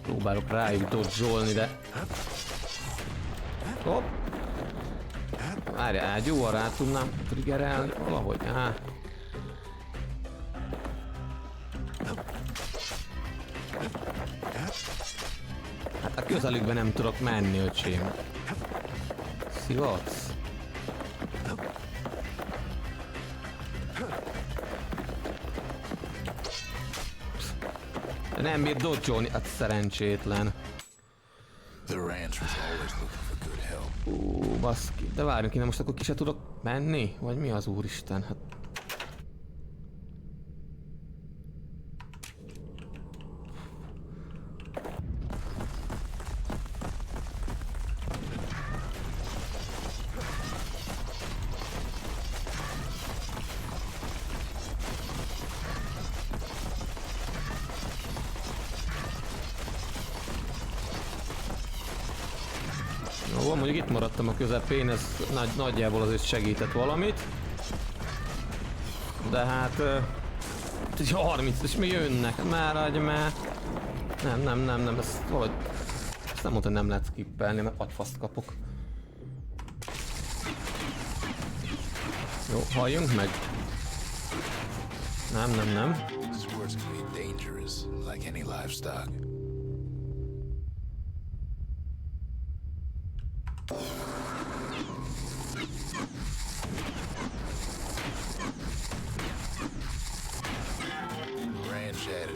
Próbálok rájuk dodge-olni, de... Hopp! Várjál, ágyúval rá tudnám triggerelni valahogy, Hát a közelükben nem tudok menni, öcsém. Szivatsz? Nem bír dodge-olni, hát szerencsétlen. The ranch was always looking for good help. Baszki. De várjunk innen, most akkor ki se tudok menni? Vagy mi az úristen? Hát... Jó, mondjuk itt maradtam a közepén, ez nagyjából azért segített valamit. De hát... 30, és mi jönnek? Már adj már! Nem, ezt valahogy... Ezt nem mondta, nem lehet skippelni, mert agyfaszt kapok. Jó, halljunk meg! Nem. This world's gonna be dangerous, like any livestock.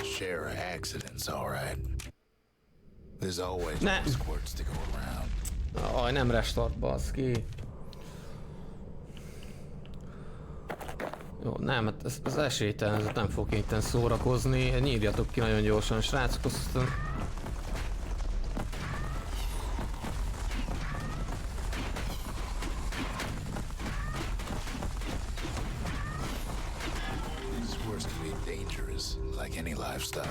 Share of accidents, all right. There's always squirts to go around. Aj, nem restart, baszki. Jó, nem, hát ez esélytelen, ez nem fog itten szórakozni. Nyírjatok ki nagyon gyorsan, srácok, aztán... Like any livestock.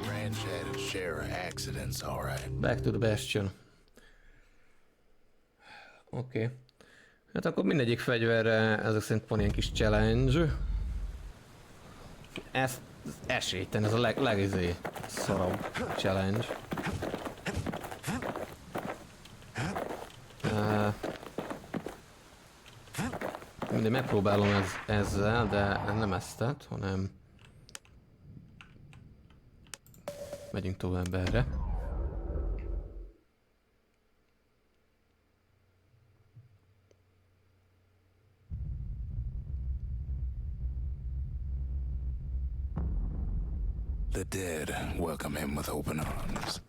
Ranch had its share of accidents, all right. Back to the Bastion. Oké. Hát akkor mindegyik fegyverre ezek szerint van ilyen kis challenge. Ez esélytelen, ez a legizé szarabb challenge. Mindegy, megpróbálom ezzel, de nem ezt tett, hanem megyünk tovább erre. The dead welcome him with open arms.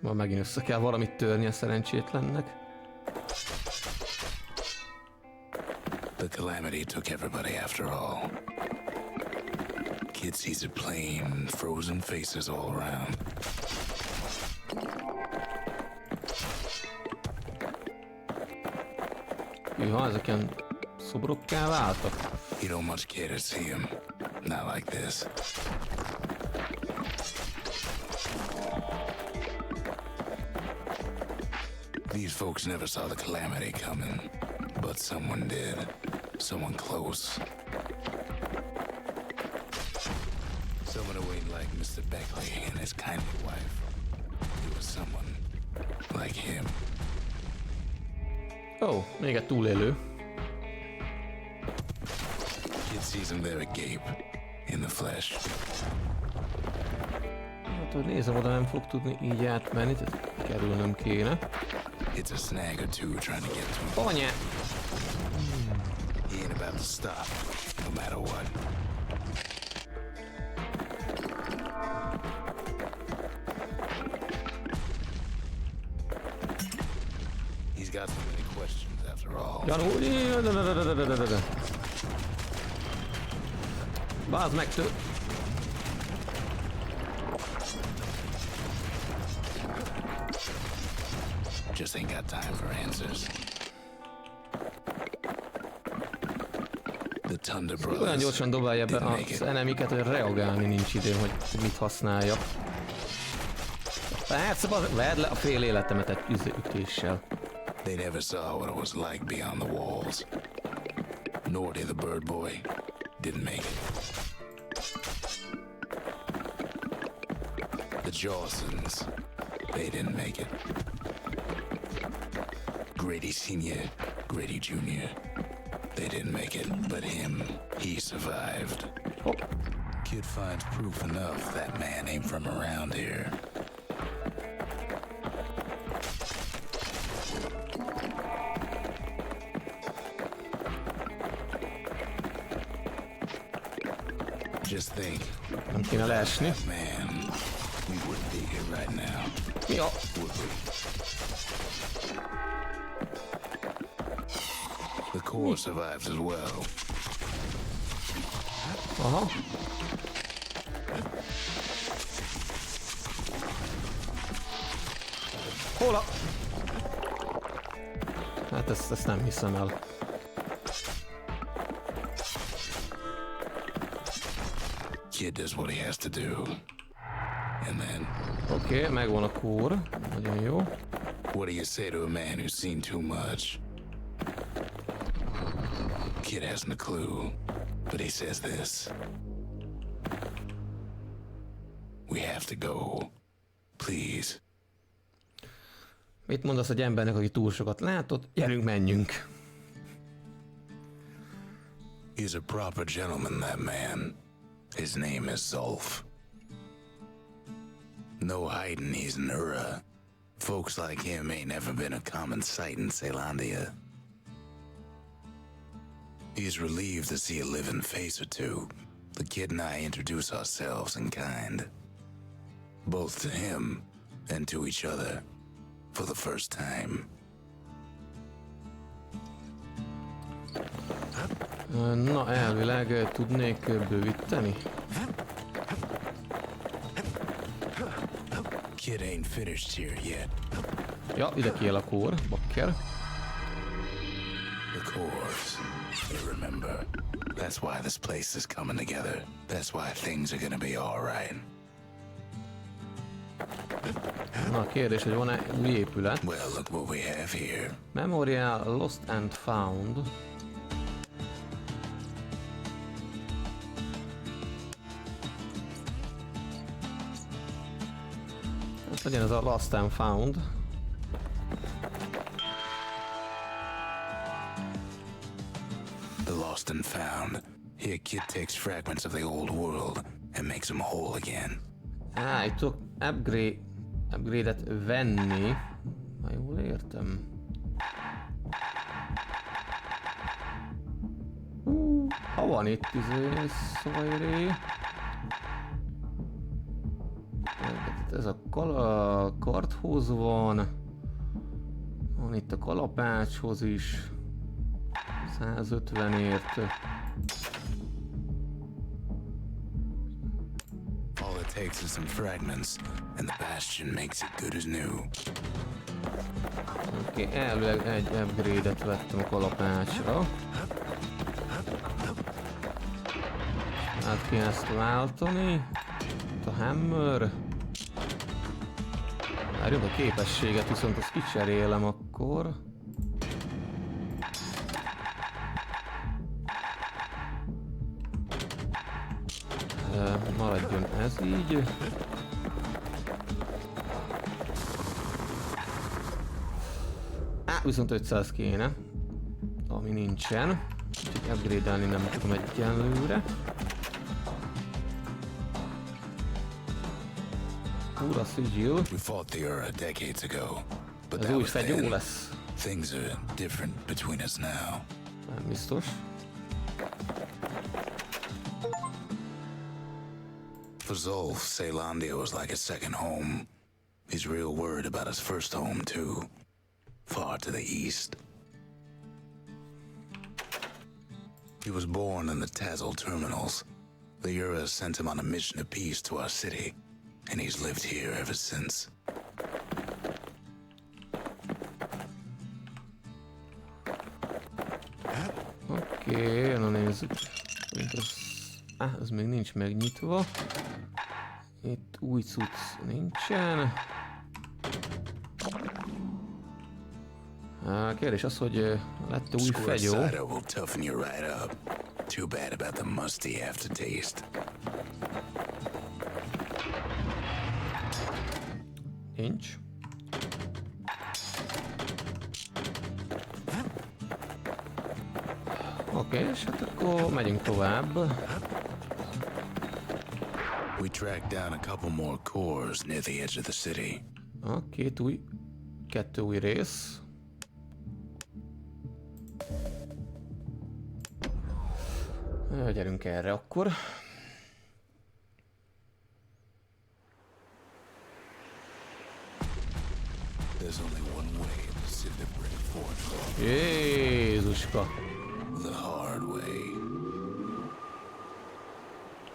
Ma megint össze kell valamit törni a szerencsétlennek. The calamity took everybody after all. Kid sees it plain, frozen faces all around. Hűha, ezek ilyen szobrokká váltak. You don't much care to see him. Not like this. These folks never saw the calamity coming, but someone did. Someone close. Someone who ain't like Mr. Beckley and his kindly wife. It was someone like him. Oh, még egy túlélő. Kid sees him there agape, in the flesh. Hát, hogy nézem, oda nem fog tudni így átmenni, tehát kerülnöm kéne. It's a snag or two trying to get to him. Anya! He ain't about to stop, no matter what. He's got so many questions after all. Bázd meg tőle! Just ain't got time for answers. The Thunder Brothers. Olyan gyorsan dobálja be az enemiket, hogy reagálni nincs idő, hogy mit használja. Persze, vedd le a fél életemet egy ütéssel. They never saw what it was like beyond the walls. Nor did the bird boy. Didn't make it. The Jawsons. They didn't make it. Grady Sr., Grady Jr. They didn't make it, but him, he survived. Oh. Kid finds proof enough that man ain't from around here. Just think. Nem kéne leesni. Man, we wouldn't be here right now. Ja. The core survives as well. Aha. Hola! Hát ezt nem hiszem el. Kid does what he has to do. And then... Oké, megvan a kór. Nagyon jó. What do you say to a man who's seen too much? Kid hasn't a clue, but he says this. We have to go. Please. Mit mondasz egy embernek, aki túl sokat látott? Gyerünk, menjünk. He's a proper gentleman, that man. His name is Zolf. No hiding he's an Ura. Folks like him ain't never been a common sight in Caelondia. He's relieved to see a living face or two. The kid and I introduce ourselves in kind. Both to him and to each other. For the first time. Na, elvileg tudnék bővíteni. Kid ain't finished here yet. Ja, ide kiel a kór, bakker. The cores. You remember. That's why this place is coming together. That's why things are gonna be alright. Na, a kérdés, hogy van-e új épület? Well, look what we have here. Memorial Lost and Found. Ez legyen ez a Lost and Found. The Lost and Found. Here Kid takes fragments of the old world and makes them whole again. Itt tudok upgrade-et venni. Ha jól értem. Ha van itt szajré. Ez a karthoz van. Van itt a kalapácshoz is. 150-ért. All it takes is some fragments, and the Bastion makes it good as new. Oké, elvileg egy upgrade-et vettem a kalapácsra. Át kéne ezt váltani. Itt a hammer. Várjunk, a képességet viszont azt kicserélem akkor. Maradjon ez így. Viszont 500 kéne, ami nincsen. Úgyhogy upgrade-elni nem tudom egyenlőre. Ura Sigil. We fought the Ura decades ago, but Ez that új was fegyó then. lesz. Things are different between us now. Nem biztos. For Zolf, Caelondia was like a second home. He's real worried about his first home, too. Far to the east. He was born in the Tazal terminals. The Ura sent him on a mission of peace to our city, and he's lived here ever since. Oké, na nézzük. Ez még nincs megnyitva. Itt új cucc nincsen. Kérdés az, hogy lett új fegyó. Will toughen you right up. Too bad about the musty aftertaste. Nincs. Oké, és hát akkor megyünk tovább. We tracked down a couple more cores near the edge of the city. Kettő új rész. Gyerünk erre akkor. There's only one way to Cinder Brick Fort. Jézuska. The hard way.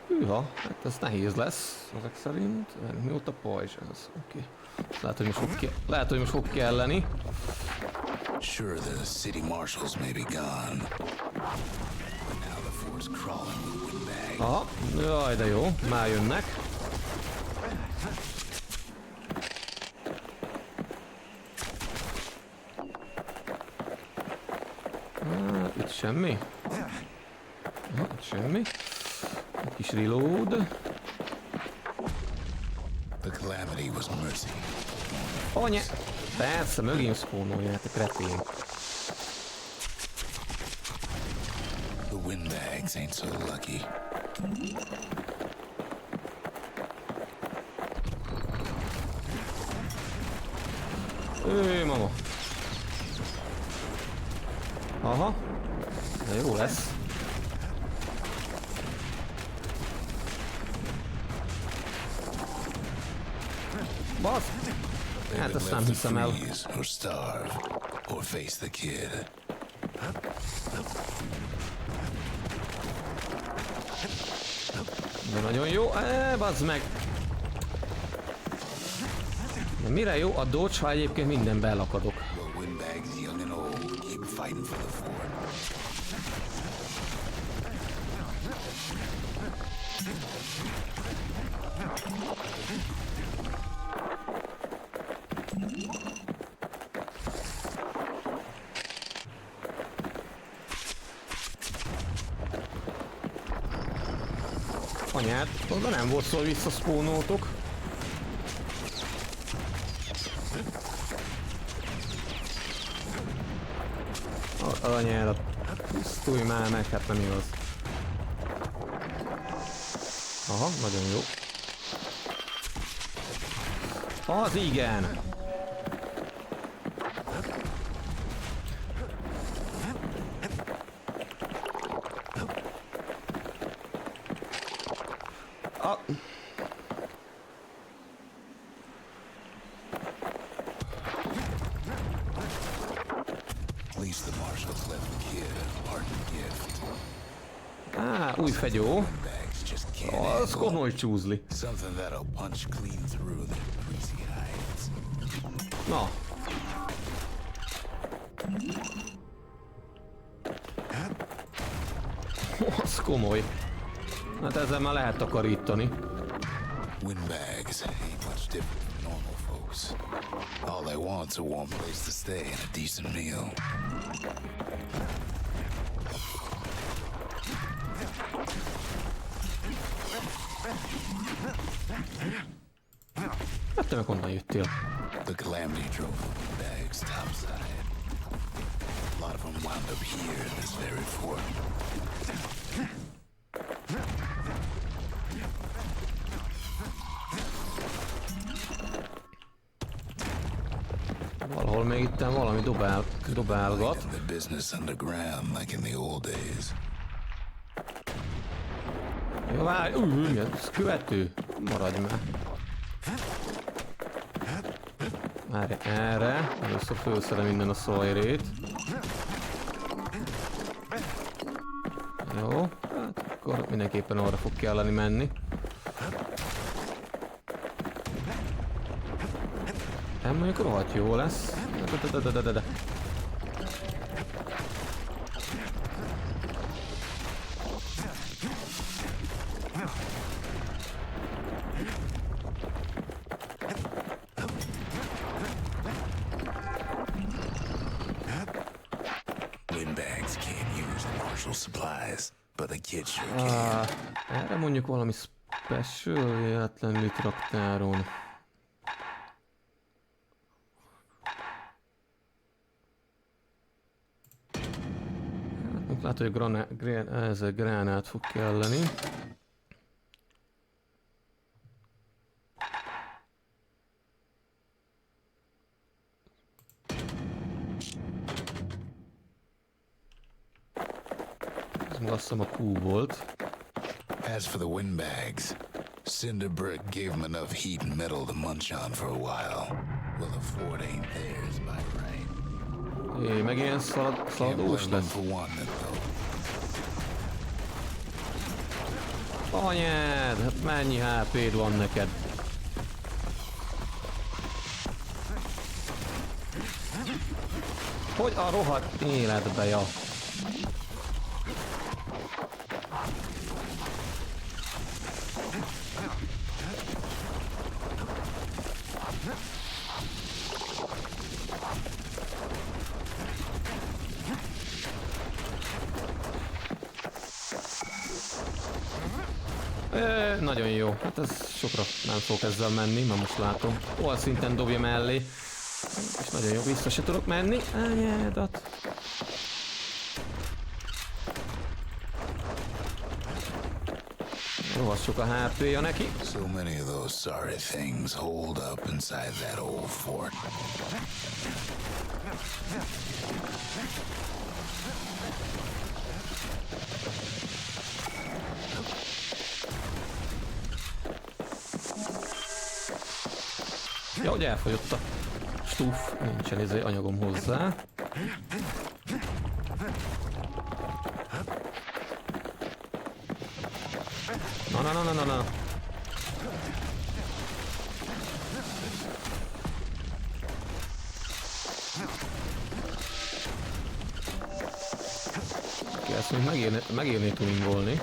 Hűha, hát ez nehéz lesz, ezek szerint. Mióta Poisons? Oké. Lehet, hogy most fog kelleni. Sure, the city marshals may be gone. But now the fort's crawling with windbags. Aha, jaj, de jó, már jönnek. Itt semmi. Itt semmi. Egy kis reload. The calamity was mercy. Anya! Persze, mögém spónolják a kretén. The windbags ain't so lucky. Mama. Aha. De jó lesz. Basz! Hát ezt nem hiszem el. Or starve, or face the kid. De nagyon jó. Bazd meg! De mire jó a dodge, ha egyébként mindenbe elakadok? Anyád, oda nem volt szó, hogy visszaszpónoltok. Az anyádat. Pusztulj már meg, hát nem igaz. Aha, nagyon jó. Az igen! Új fegyó. Az komoly csúzli. Na. Az komoly. Hát ezzel már lehet takarítani. Windbags ain't much different from normal folks. All they want's a warm place to stay and a decent meal. Hát te meg honnan jöttél? The calamity drove the bags topside. A lot of them wound up here in this very fort. Valahol még itt valami dobálgat. The business underground like in the old days. Jó, várj, ez követő. Maradj már. Várj, erre. Először fölszedem minden a szajrét. Jó, hát akkor mindenképpen arra fog kelleni menni. Nem mondjuk rohadt jó lesz. De. Supplies, but the kids sure can. Erre mondjuk valami special véletlenül traktáron. Látod, hogy ez a gránát fog kelleni. Azt hiszem a Q volt. As for the windbags, Cinder Brick gave them enough heat and metal to munch on for a while. Well, the fort ain't theirs by right. Jé, meg ilyen szaladós lesz. For wanting it, though. Anyád, hát mennyi HP-d van neked? Hogy a rohadt életbe, ja? Nagyon jó, hát ez sokra nem fogok ezzel menni, mert most látom. Hol szinten dobja mellé. És nagyon jó, vissza se tudok menni. Anyádat. Rohadt sok a HP-ja neki. So many of those sorry things hold up inside that old fort. Ja, hogy elfogyott a stúf, nincsen izé anyagom hozzá. Na. Ki ezt még megírni tuningolni.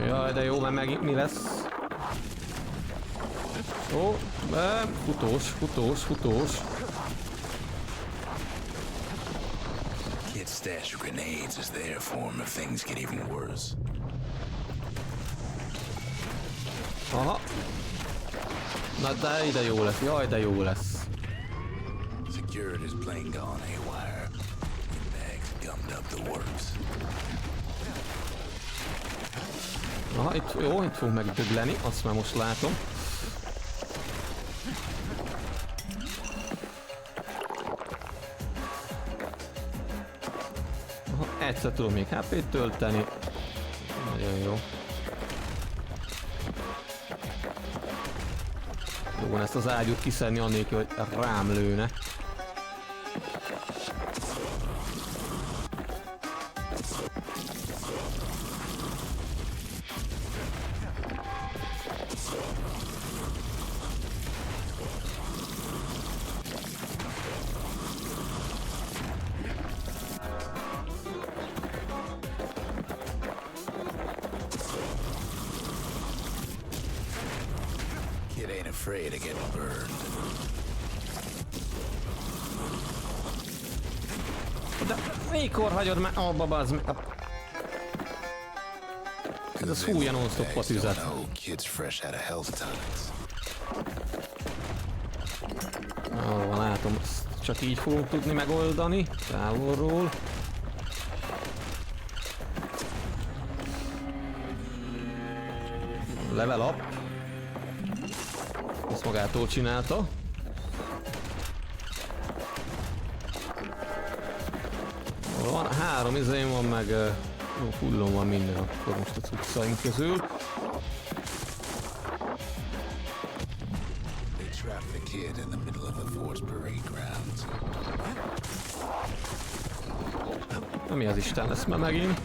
Jaj, de jó, mert megint mi lesz? Ó, futós. Kid stash of grenades is there for him if things get even worse. Aha. Na de ide jó lesz, jaj, de jó lesz. Security's plane gone haywire. Bags gummed up the works. Aha, itt fogunk megdögleni, azt már most látom. Aha, egyszer tudom még HP-t tölteni. Nagyon jó. Jó van ezt az ágyút kiszedni annélkül, hogy rám lőne. Kid ain't afraid of getting burned. De mikor hagyod már abba, bazd meg? Ez fújja non-stop a tüzet. Kid's fresh out of health tonics. Ó, látom, ezt csak így fogunk tudni megoldani, távolról. Level up. Ezt magától csinálta. Van 3 izém van, meg jó, fullon van minden akkor most a cuccaink közül. They trapped the kid in the middle of the fort's parade grounds. Na mi az Isten lesz már megint?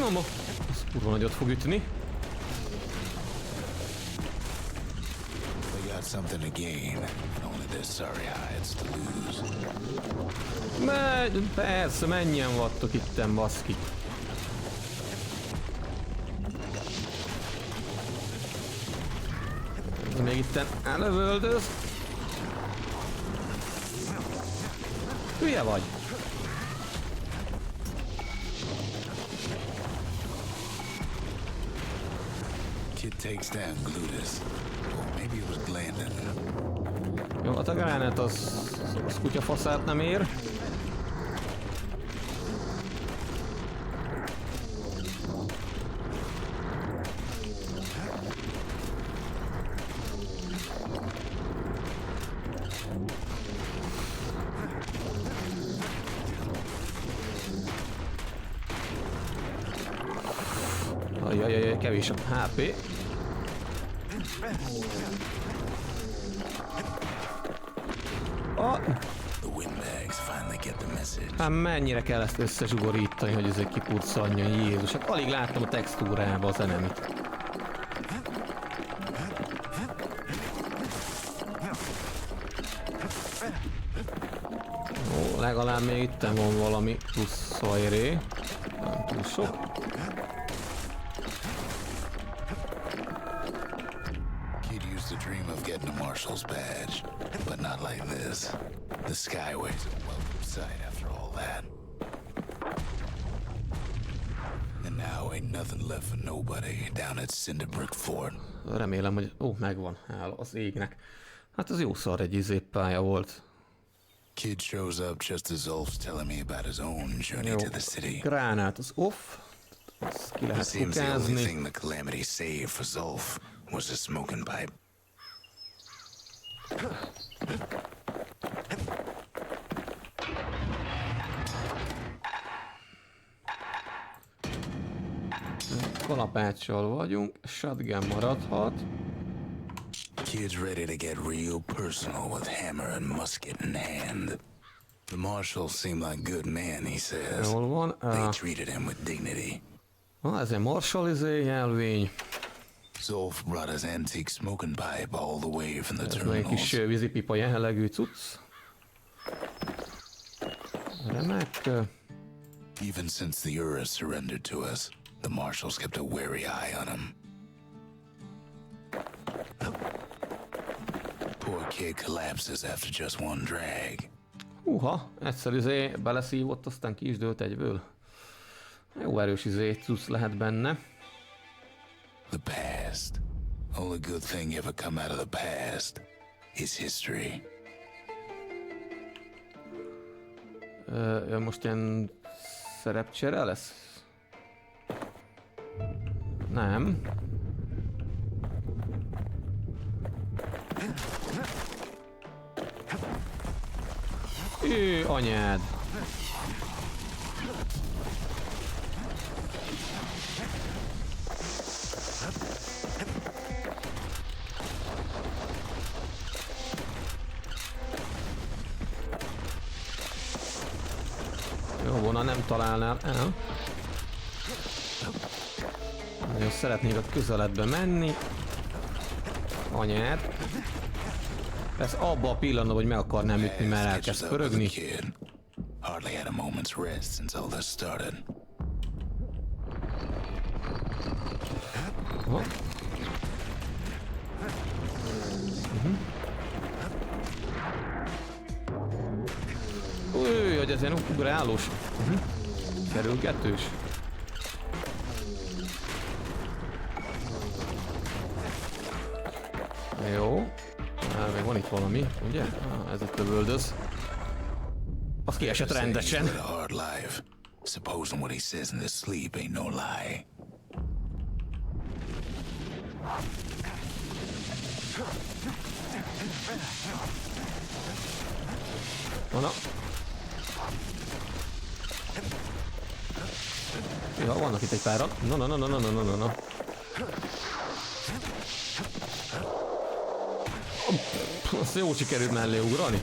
Mama, ez kurva nagyot fog ütni. We got something to gain, and only their sorry hides to lose. Persze, mennyien vattok itten, baszki. Ez még itten elövöldöz. Hülye vagy? Kid takes down Glutus. Or maybe it was Glandon. Jó, a Granát az kutyafaszát nem ér. Ajajajaj, kevés a HP. Hát mennyire kell ezt összezsugorítani, hogy ez egy kipurcanjon, Jézus, hát alig láttam a textúrába az enemit. Ó, legalább még itt van valami plusz szajré. Nem túl sok. Kid used to dream of getting a marshal's badge, but not like this. The Skyway's a welcome sight after all that. And now ain't nothing left for nobody down at Cinderbrick Fort. Remélem, hogy... Ó, megvan. Hála az égnek. Hát az jó szar egy izéppálya volt. Kid shows up just as Ulf's telling me about his own journey to the city. Gránát az off. Azt ki lehet Seems the only kukázni. thing the Calamity saved for Zulf was a smoking pipe. Kalapáccsal vagyunk, shotgun maradhat. Kid's ready to get real personal with hammer and musket in hand. The marshals seem like good men, he says. Jól van. They treated him with dignity. Ez egy marshal jelvény. Zulf brought his antique smoking pipe all the way from the Ez egy terminals. kis vízipipa jellegű cucc. Remek. Even since the MR.S surrendered to us, the marshals kept a wary eye on him. Poor kid collapses after just one drag. Húha, egyszer beleszívott, aztán ki is dőlt egyből. Jó erős cucc lehet benne. The past. Only good thing ever come out of the past is history. Most ilyen szerepcsere lesz? Nem. Anyád! Jó, volna nem találnál el. Nagyon szeretnék a közeledbe menni. Anyád. Ez abba a pillanatban, hogy meg akarnám ütni, mert elkezd pörögni. Hardly had a moment's rest since all this started. Új, hogy ez ilyen ugrálós. Kerülgetős. Jó. Még van itt valami, ugye? Ez itt lövöldöz. Az kiesett rendesen. Supposing what he says in his sleep ain't no lie. Na. Ja, vannak itt egy páran. Na. Azt jó sikerült mellé ugrani.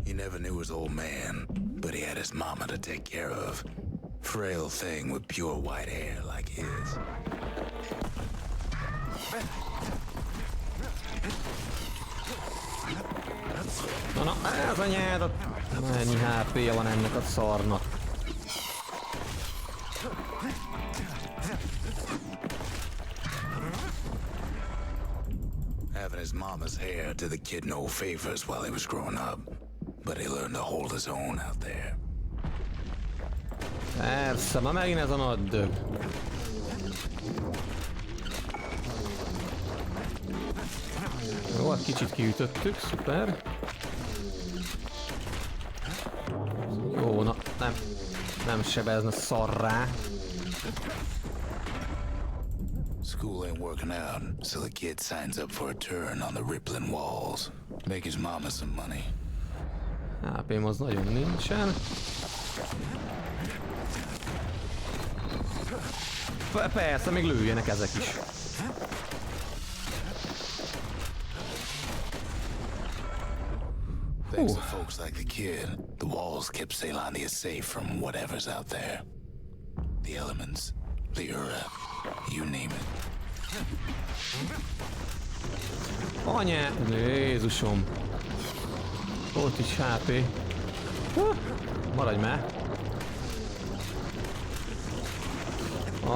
He never knew his old man, but he had his mama to take care of. Frail thing with pure white hair like his. Na, ez a nyárat. Mennyi HP-ja van ennek a szarnak. having his mama's hair did the kid no favors while he was growing up, but he learned to hold his own out there. Persze, ma megint ez a nagy dög. Jó, hát kicsit kiütöttük, szuper. Jó, na, nem sebezne szarrá. School ain't working out, so the kid signs up for a turn on the rippling walls. Make his mama some money. HP-m az nagyon nincsen. Persze, még lőjenek ezek is. Thanks to folks like the kid, the walls kept Ceylondia safe from whatever's out there. The elements, the Ura, you name it. Anya! Jézusom! Ott is HP. Maradj már!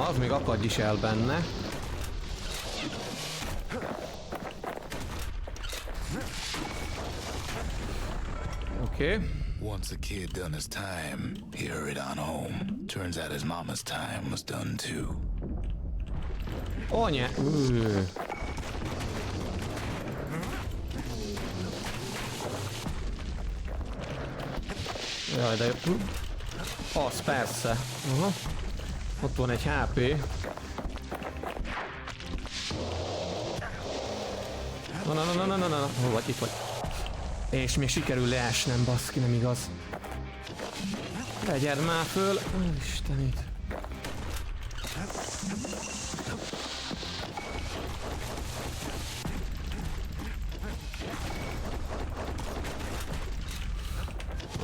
Az még akadj is el benne. Okay. Once the kid done his time, he hurried on home. Turns out his mama's time was done too. Anya! Jaj, de jó. Az persze. Ott van egy HP. Na. Hol vagy? Itt vagy. És még sikerül leesnem, baszki, nem igaz. Vegyed már föl. Istenit.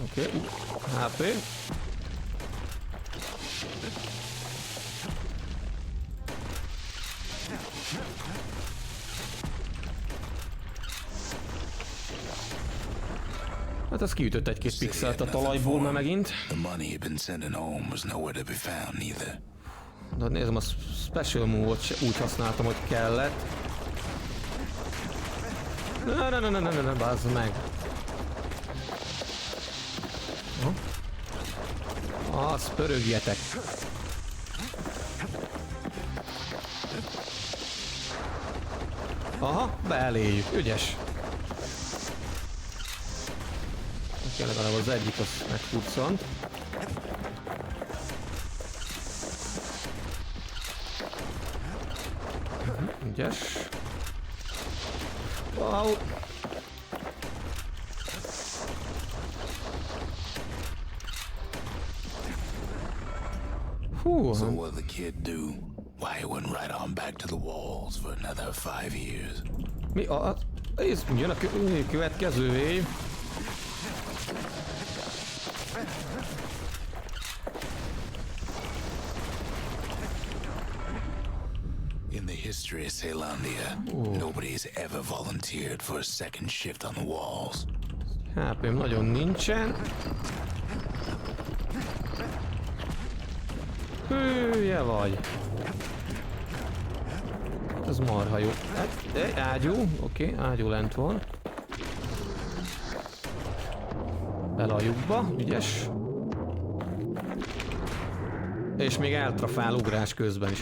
Oké, HP. Hát az kiütött egy-két pixelt a talajból már megint. De nézem, a special move-ot se úgy használtam, hogy kellett. Ne, bázd meg. Az, pörögjetek. Aha, beeléjük, ügyes. Oké, legalább az egyik az megpuccant. Ügyes. Wow. So what did the kid do? Why he went right on back to the walls for another 5 years? Mi a... Jön a következő év. In the history of Ceylondia, nobody's ever volunteered for a second shift on the walls. HP-m nagyon nincsen. Hülye vagy. Ez marha jó. Ágyú, oké, ágyú lent van. Bele a lyukba, ügyes. És még eltrafál ugrás közben is.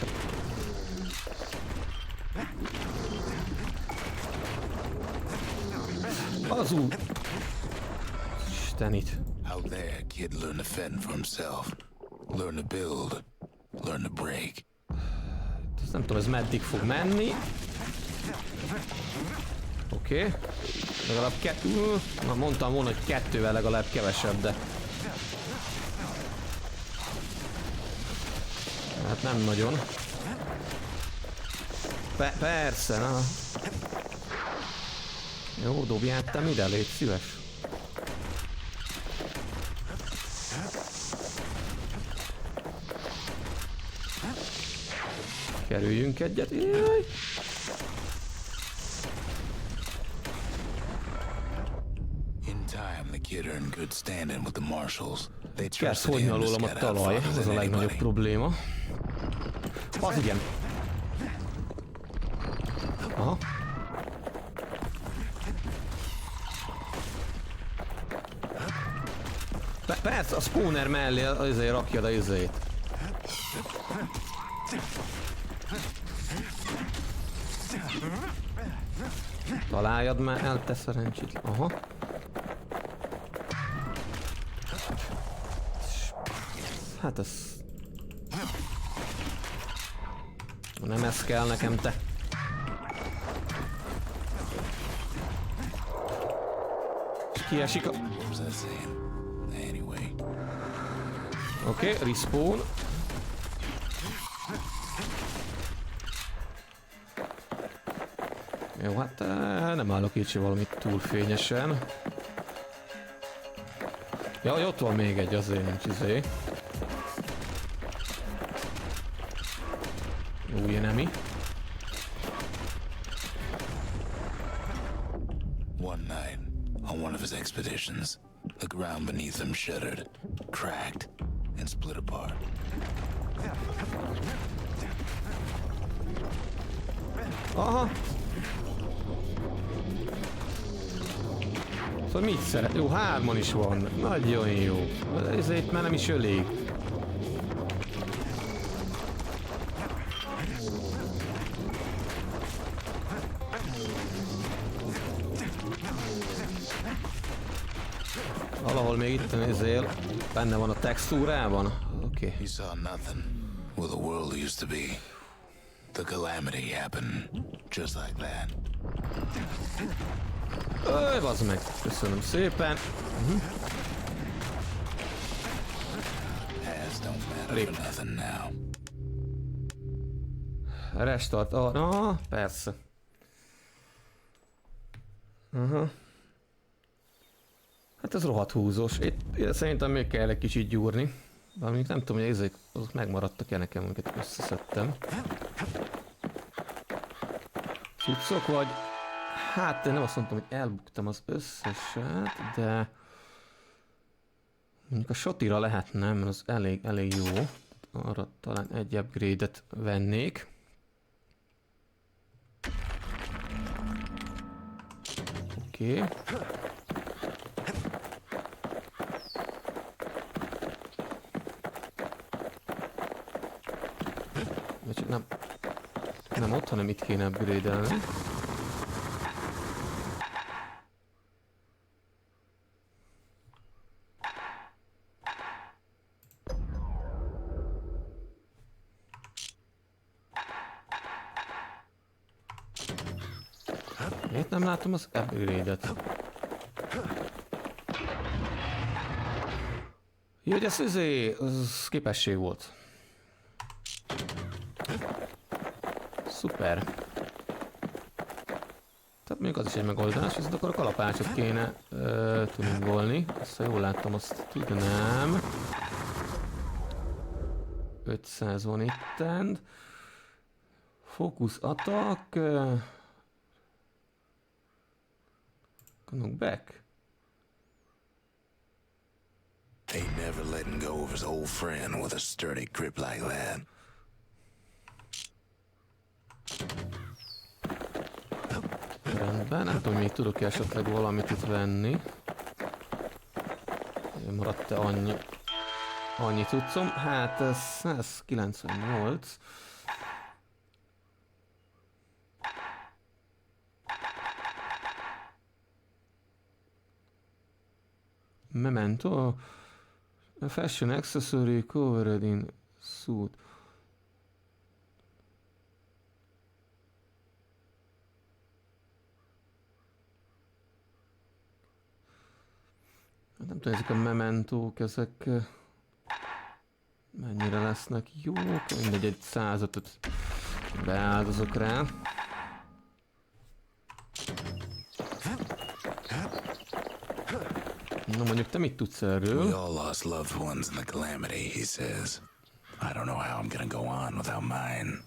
Az út. Istenit. Out there, kid learned to fend for himself. Learn to build. Learn to break. Ezt nem tudom, ez meddig fog menni. Oké. Legalább kettő. Na, mondtam volna, hogy kettővel legalább kevesebb, de... Hát nem nagyon. Persze, na. Jó, dobjál te ide, légy szíves. Kerüljünk egyet. Jaj. Kezd fogyni alólam a talaj, ez a legnagyobb probléma. Az igen. Aha. Persze, a spawner mellé azért rakjad a izét. Találjad már el, te szerencsét. Aha. Hát ez... Nem ez kell nekem, te. És kiesik a... Oké, respawn. Jó, hát nem állok így valamit túl fényesen. Ja, ott van még egy, azért nincs izé. Új enemi. One night, on one of his expeditions, the ground beneath him shuddered, cracked, and split apart. Aha! Szóval mit szeret? Jó, 3-an is van. Nagyon jó. Ezért már nem is elég. Valahol még itt nézzél. Benne van a textúrában. Oké. He saw nothing where the world used to be. The calamity happened just like that. Bazd meg. Köszönöm szépen. Past don't matter for nothing now. Restart. Persze. Hát ez rohadt húzós. Itt szerintem még kell egy kicsit gyúrni. Valamint nem tudom, hogy ezek azok megmaradtak-e nekem, amiket összeszedtem. Cuccok vagy... Hát én nem azt mondtam, hogy elbuktam az összeset, de... Mondjuk a shotira lehetne, mert az elég jó. Arra talán egy upgrade-et vennék. Oké. Vagy nem ott, hanem itt kéne upgrade-elni. Miért nem látom az upgrade-et? Jó, hogy ez képesség volt. Szuper. Tehát mondjuk az is egy megoldás, viszont akkor a kalapácsot kéne tuningolni. Azt, ha jól láttam, azt tudnám. 500 van itten. Focus attack. Knock back. Ain't never letting go of his old friend with a sturdy grip like that. Rendben, nem tudom, még tudok esetleg valamit itt venni. Maradt-e annyi cuccom? Hát ez 98. Memento. A fashion accessory covered in suit. Nem tudom, ezek a mementók, ezek mennyire lesznek jók. Mindegy, egy 105-öt beáldozok rá. Na mondjuk te mit tudsz erről? We all lost loved ones in the calamity, he says. I don't know how I'm gonna go on without mine.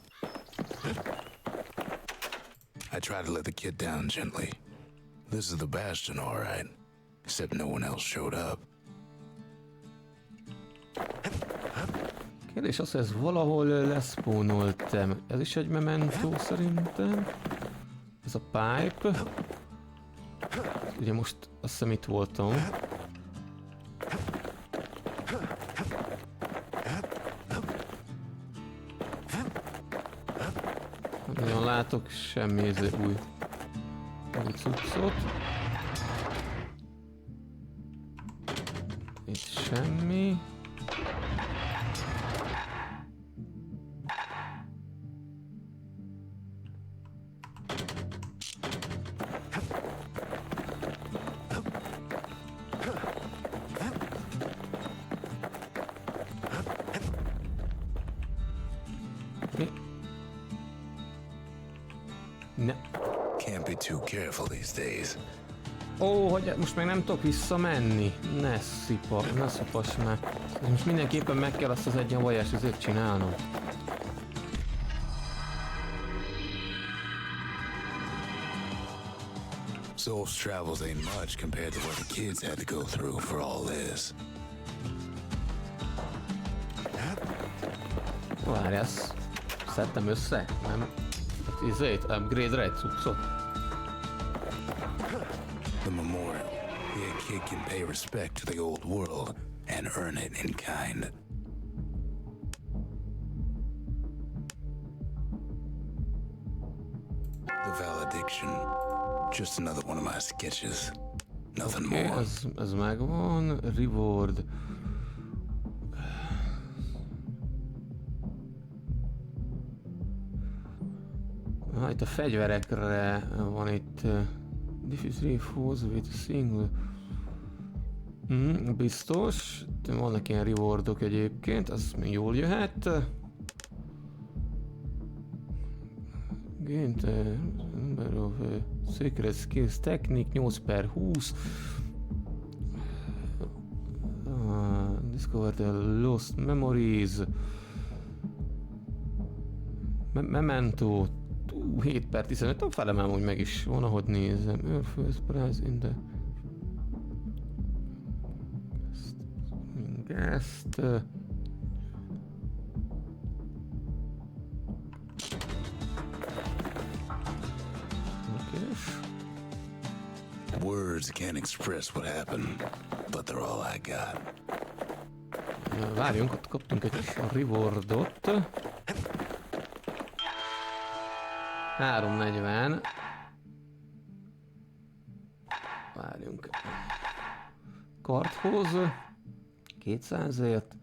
I try to let the kid down gently. This is the Bastion, all right. Except no one else showed up. Kérdés az, hogy ez valahol leszpónoltam. Ez is egy memento szerintem. Ez a pipe. Ugye most azt hiszem itt voltam. látok semmi új cuccot. Itt semmi. Can't be too careful these days. Ó, hogy most meg nem tudok visszamenni. Ne szipas már. Most mindenképpen meg kell azt az egyenvajást azért csinálnom. Soul's travels ain't much compared to what the kids had to go through for all this. Várj, ezt szedtem össze? Nem. Upgrade-re egy cuccot. The memorial. The kid can pay respect to the old world and earn it in kind. The valediction. Just another one of my sketches. Nothing more. Ez megvan. Reward. Itt a fegyverekre van itt Diffuse Reinforce with a single. Biztos. Vannak ilyen rewardok egyébként, az jól jöhet. Gain number of secret skills technique 8/20. Discover the lost memories. Memento 7/15, felemem, hogy meg is van, ahogy nézem. Your first prize in the guest. Words can't express what happened, but they're all I got. Várjunk, ott kaptunk egy kis rewardot. 340. Várjunk. Kardhoz. 200-ért.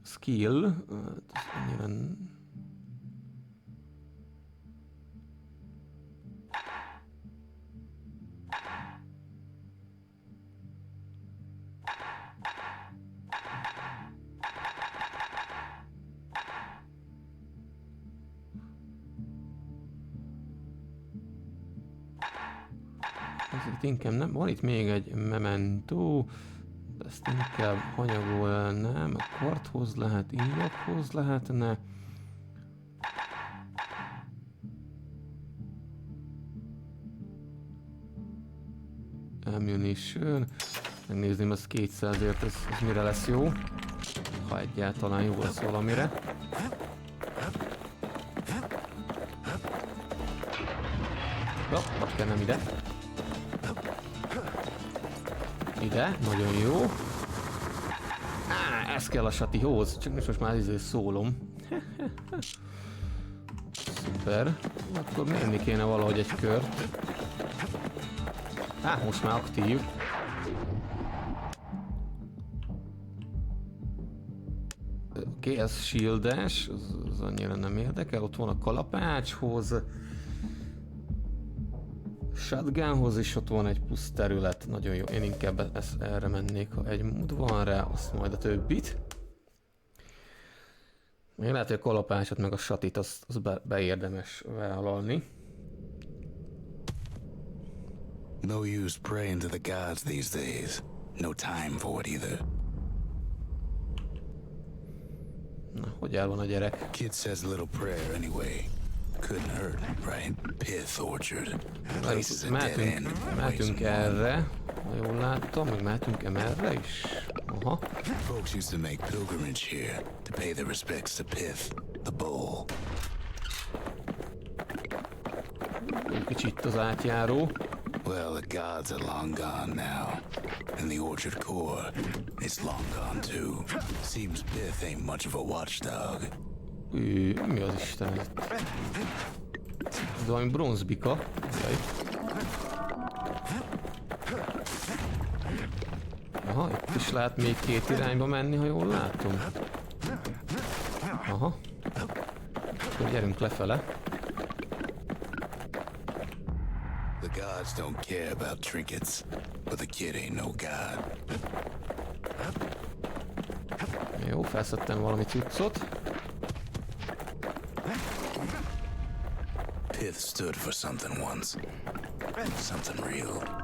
Skill. Ez annyira... Inkább nem. Van itt még egy memento, ezt inkább hanyagolnám. A kardhoz lehet, íjakhoz lehetne. Ammunition. Megnézném, az 200-ért, ez mire lesz jó. Ha egyáltalán jó lesz valamire. Ott kell, nem ide. Ide, nagyon jó. Ez kell a satihoz, csak most már izé szólom. Szuper. Akkor menni kéne valahogy egy kört. Most már aktív. Oké, ez shieldes, az annyira nem érdekel. Ott van a kalapácshoz. Shotgunhoz is ott van egy plusz terület, nagyon jó. Én inkább erre mennék, ha egy mód van rá, azt majd a többit. Még lehet, hogy a kalapácsot meg a satit azt beérdemes vállalni. No use praying to the gods these days. No time for it either. Na, hogy el van a gyerek? Kid says a little prayer anyway. Couldn't hurt, right? Pith orchard. Places a dead end. Mehetünk erre, ha jól láttam, meg mehetünk MR-re is. Aha. Folks used to make pilgrimage here to pay their respects to Pith, the bull. Kicsit az átjáró. Well, the gods are long gone now, and the orchard core is long gone too. Seems Pith ain't much of a watchdog. Mi az Isten ez? Ez valami bronzbika. Jaj. Aha, itt is lehet még két irányba menni, ha jól látom. Aha. Akkor gyerünk lefele. The gods don't care about trinkets, but the kid ain't no god. Jó, felszedtem valami cuccot. Pith stood for something once. Something real.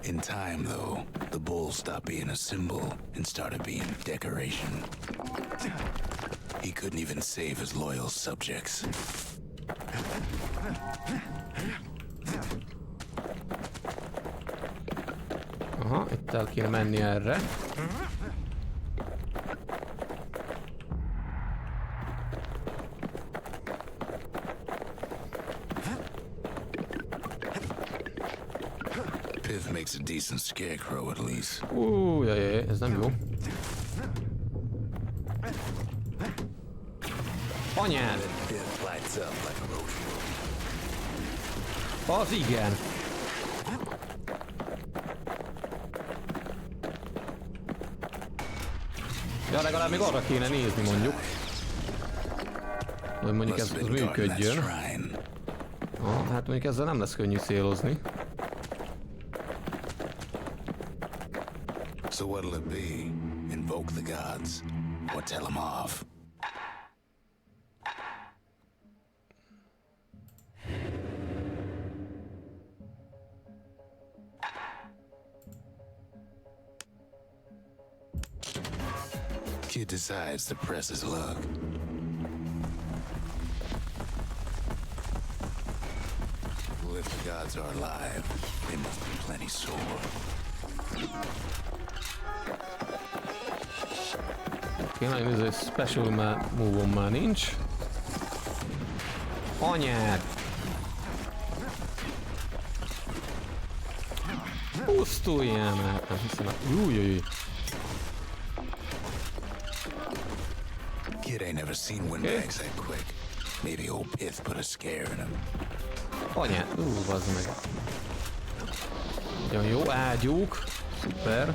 In time, though, the bull stopped being a symbol and started being a decoration. He couldn't even save his loyal subjects. Aha, itt el kéne menni erre. Pith makes a decent scarecrow at least. Jaj, ez nem jó. Anyád! Pith lights up like a rodeo. Az igen! Ja, legalább még arra kéne nézni mondjuk. Hogy mondjuk ez működjön. Hát mondjuk ezzel nem lesz könnyű célozni. So what'll it be? Invoke the gods or tell them off? Kid decides to press his luck. Well, if the gods are alive, they must be plenty sore. Tényleg ez egy special move-on már nincs. Anyád! Pusztuljál már! Nem hiszem, új. Kid ain't never seen windbags that quick. Maybe old Pith put a scare in him. Anyád! Bazd meg. Nagyon jó, ágyúk. Szuper.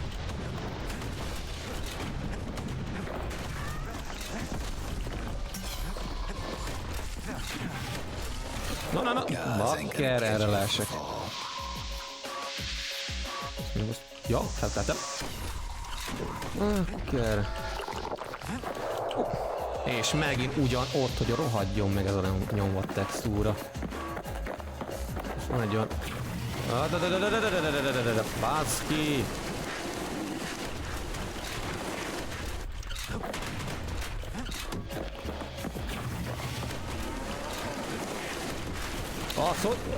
Na. Bakker, erre leesek. Ja, feltettem. Bakker. És megint ugyanott, hogy rohadjon meg ez a nyomvat textúra. És van egy olyan... Baszki!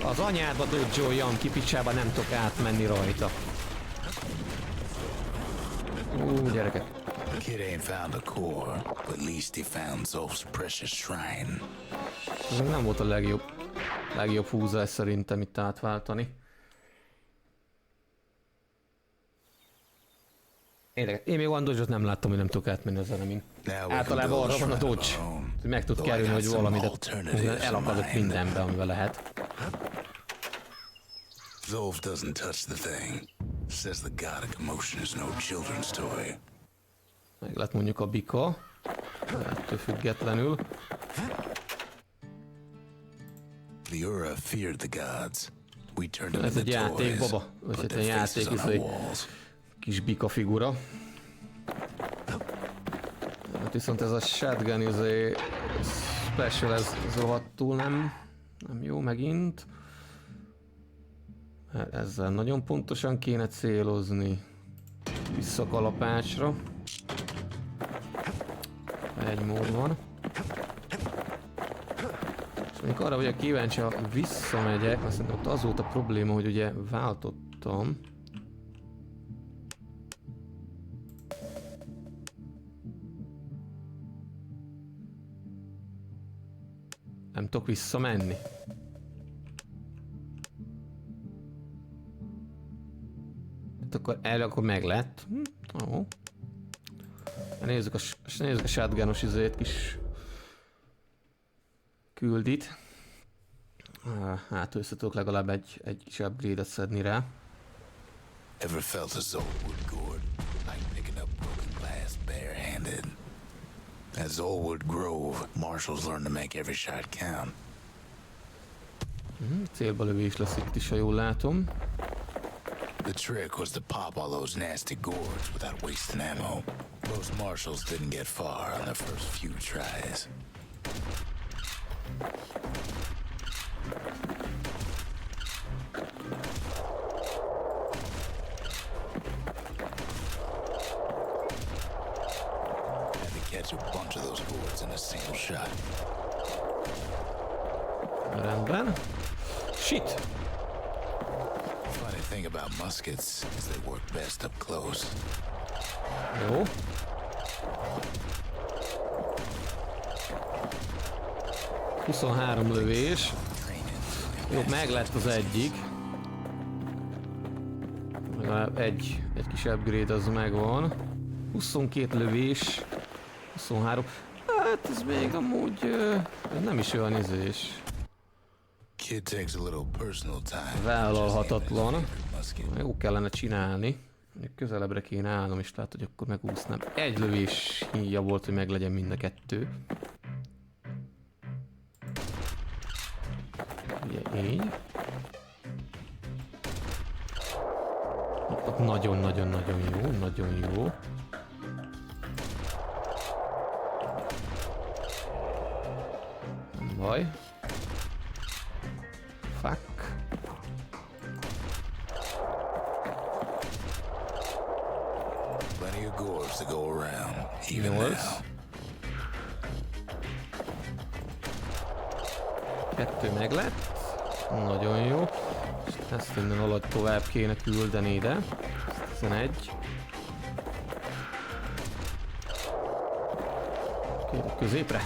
Az anyádba dodge-oljam ki, picsába nem tudok átmenni rajta. Gyerekek. Kid ain't found a core, but at least he found Zolf's precious shrine. Ez nem volt a legjobb húzás szerintem itt átváltani. Én még olyan dodge-ot nem láttam, hogy nem tudok átmenni az enemin. Általában arra van a dodge, hogy meg tud kerülni, hogy valamit elakadott mindenbe, amivel lehet. Zolf doesn't touch the thing. Says the god of commotion is no children's toy. Meg lett mondjuk a bika. Ettől függetlenül. The Ura feared the gods. We turned them Ez egy into játék, toys, baba. put Egy their faces játék, on ez our egy walls. kis bika figura. Hát viszont ez a shotgun, ez a special, ez rohadtul nem jó megint. Ezzel nagyon pontosan kéne célozni. Visszakalapásra. Egy mód van. És mondjuk arra vagyok kíváncsi, ha visszamegyek, mert szerintem ott az volt a probléma, hogy ugye váltottam. Nem tudok visszamenni. Tehát akkor meg lett. Ó. Nézzük a shotgunos izét kis küldit. Hát össze tudok legalább egy kis upgrade-et szedni rá. Ever felt a Zolwood gourd, like picking up broken glass barehanded? At Zolwood Grove, marshals learn to make every shot count. Célba lövés lesz itt is, ha jól látom. The trick was to pop all those nasty gourds without wasting ammo. Most marshals didn't get far on their first few tries. Catch a bunch of those gourds in a single shot. Rendben. Shit! Funny thing about muskets is they work best up close. Jó. ...23 lövés. Jó, meg lett az egyik. Legalább egy kis upgrade az megvan. 22 lövés. 23. Hát ez még amúgy nem is olyan izés. Vállalhatatlan. Jó kellene csinálni. Közelebbre kéne állnom, és lehet, hogy akkor megúsznám. Egy lövés híja volt, hogy meglegyen mind a kettő. Ugye így. Nagyon-nagyon-nagyon jó, nagyon jó. Nem baj. Fuck. Plenty of gourds to go around, even now. Kettő meg lett. Nagyon jó. És ezt innen alatt tovább kéne küldeni ide. 11. Két középre.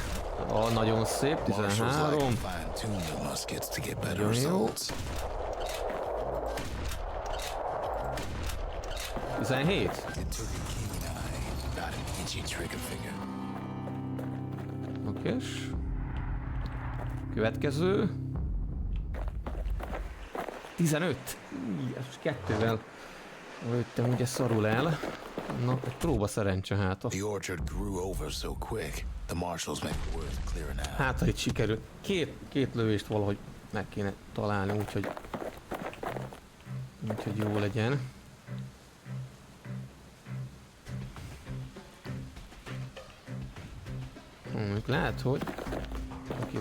Nagyon szép. 13. Nagyon jó. 17. Okés. Következő. 15. Ez most kettővel lőttem, ugye szarul el. Na, egy próba szerencse háta. Hát, ha itt sikerül. Két lövést valahogy meg kéne találni, úgyhogy jó legyen. Lehet, hogy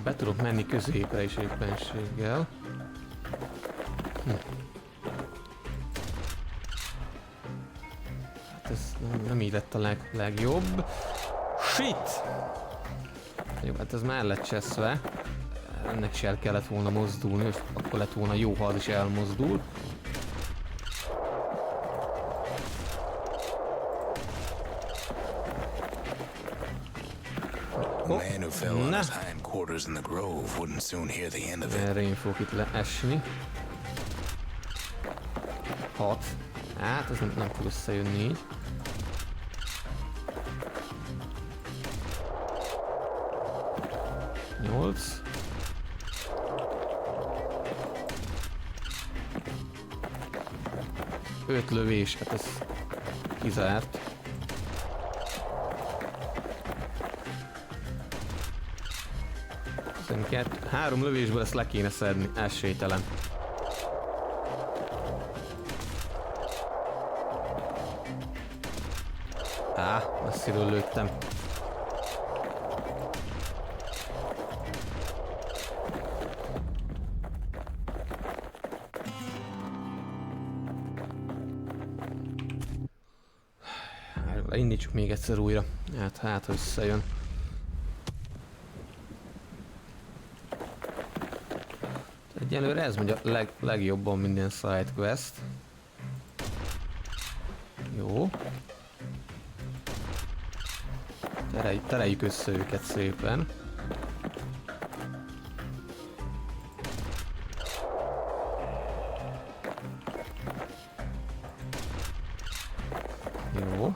be tudok menni középre is éppenséggel. Hát ez nem így lett a legjobb. Shit! Jó, hát ez már lett cseszve. Ennek is el kellett volna mozdulni, és akkor lett volna jó, ha az is elmozdul. Na! Erre én fogok itt leesni. 6. Hát ez nem fog összejönni így. Nyolc. Öt lövés, hát ez kizárt. Három lövésből ezt le kéne szedni, esélytelen. Messziről lőttem. Indítsuk még egyszer újra. Hát összejön. Egyelőre ez megy a legjobban minden side quest. Jó. Tereljük össze őket szépen. Jó.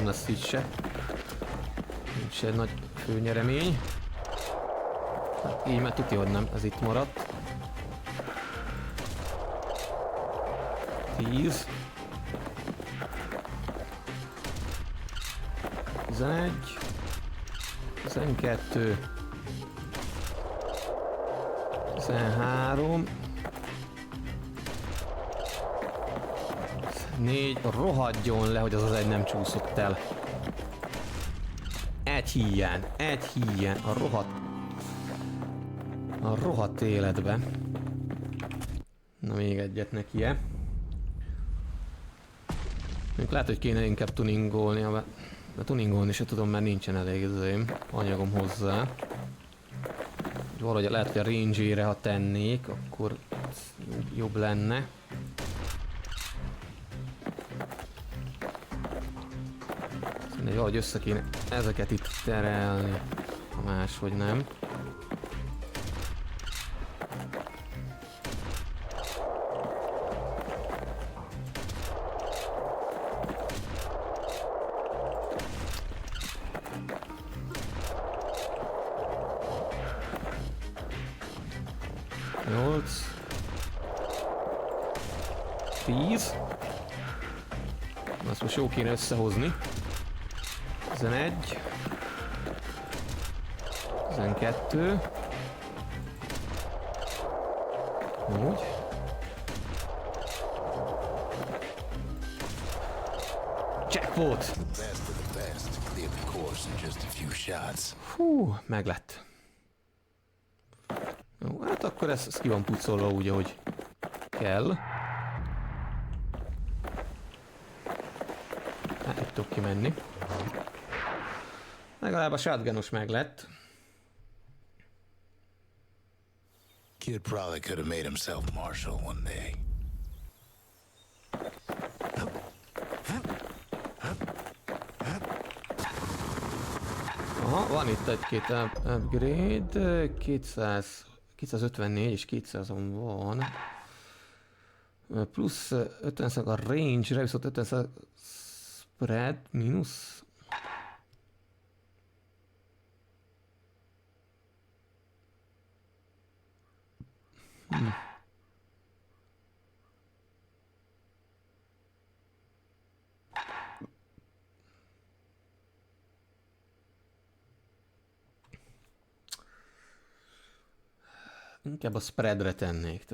nem lesz így se. Nincs egy nagy főnyeremény. Hát így mert tudja, hogy nem, ez itt maradt. 10. 11. 12. 13. 4. Rohadjon le, hogy az az egy nem csúszott el. Egy híján, a rohadt életbe. Na még egyet neki-e. Még lehet, hogy kéne inkább tuningolni, de tuningolni se tudom, mert nincsen elég anyagom hozzá. Valahogy lehet, hogy a range-ére, ha tennék, akkor jobb lenne. Szerintem valahogy össze kéne ezeket itt terelni, ha máshogy nem. Azt most jó kéne összehozni. 11. 12. Úgy. Jackpot! Hú, meglett. Jó, hát akkor ez ki van pucolva úgy, ahogy kell. Hát itt tudok kimenni. Legalább a shotgunos meglett. Kid probably could have made himself marshal one day. Aha, van itt egy-két upgrade. 254 és 200-on van. Plusz 50% a range-re, viszont 50% spread, mínusz. Inkább a spreadre tennék.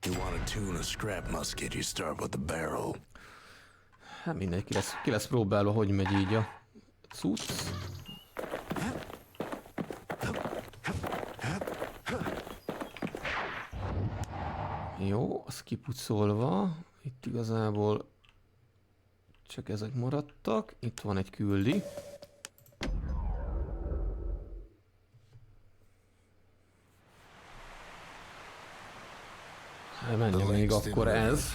You want to tune a scrap musket, you start with the barrel. Hát mindegy, ki lesz próbálva, hogy megy így a cucc. Jó, az kipucolva. Itt igazából csak ezek maradtak. Itt van egy küldi. Menjen még akkor ez.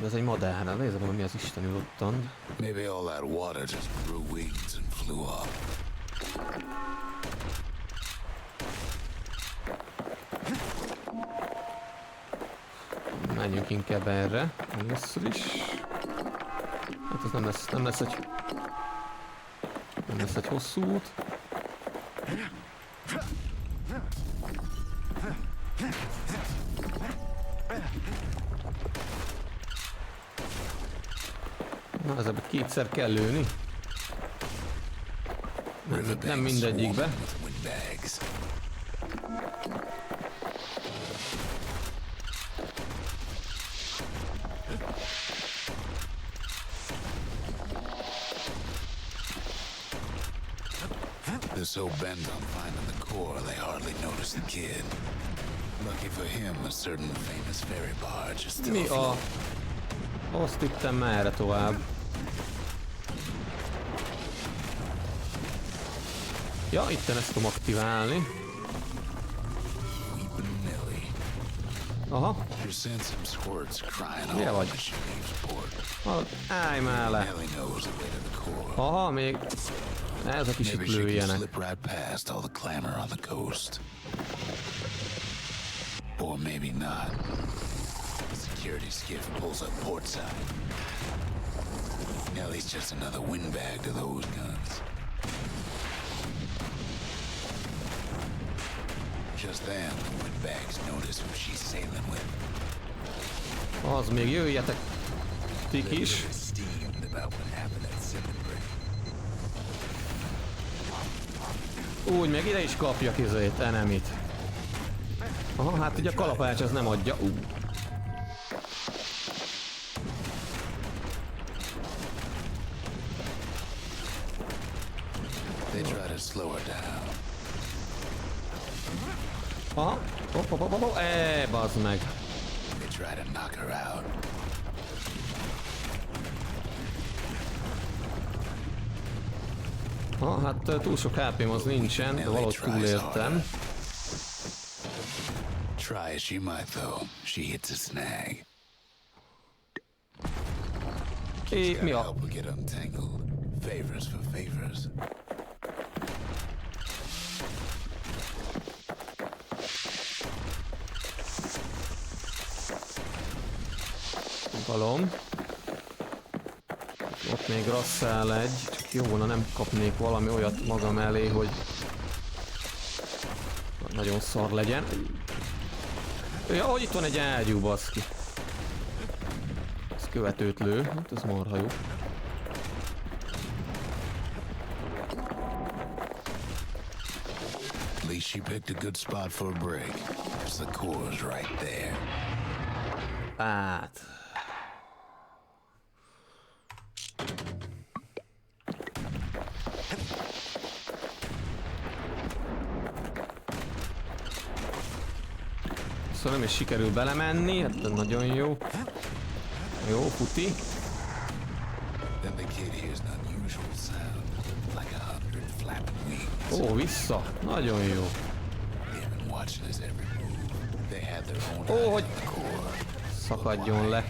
Ez egy madár, nézd meg, mi az isteni lottant. Menjünk inkább erre, először is. Hát ez nem lesz egy hosszú út. Na, ezzel kétszer kell lőni. Nem mindegyikbe. They're so bent on finding the core, they hardly notice the kid. Lucky for him, a certain famous ferry barge is still Mi a... Azt hittem merre tovább. Ja, itten ezt tudom aktiválni. Aha. Mire vagy? Állj már le. Aha, még... Ezek is itt lőjenek. Or maybe not. security skiff pulls up portside. Ellie's just another windbag to those guns. Just then, the windbags notice who she's sailing with. Az még jöjjetek, tik is. Steamed about what happened at Symmetry. Úgy, meg ide is kapjak izét, enemit. Aha, hát ugye a kalapács ez nem adja. They try to slow her down. Aha, bazd meg. They try to knock her out. Ha, hát túl sok HP-m az nincsen, de valahogy túléltem. Try as she might though, she hits a snag. Mi a... Help her get untangled. Favors for favors. Valom. Ott még rasszál egy, csak jó volna nem kapnék valami olyat magam elé, hogy nagyon szar legyen. Ja, hogy itt van egy ágyú, baszki. Ez követőt lő, hát ez marha jó. At least she picked a good spot for a break. There's the core's right there. Hát... Szóval nem is sikerül belemenni, hát ez nagyon jó. Jó, futi. Ó, vissza. Nagyon jó. Ó, hogy szakadjon le.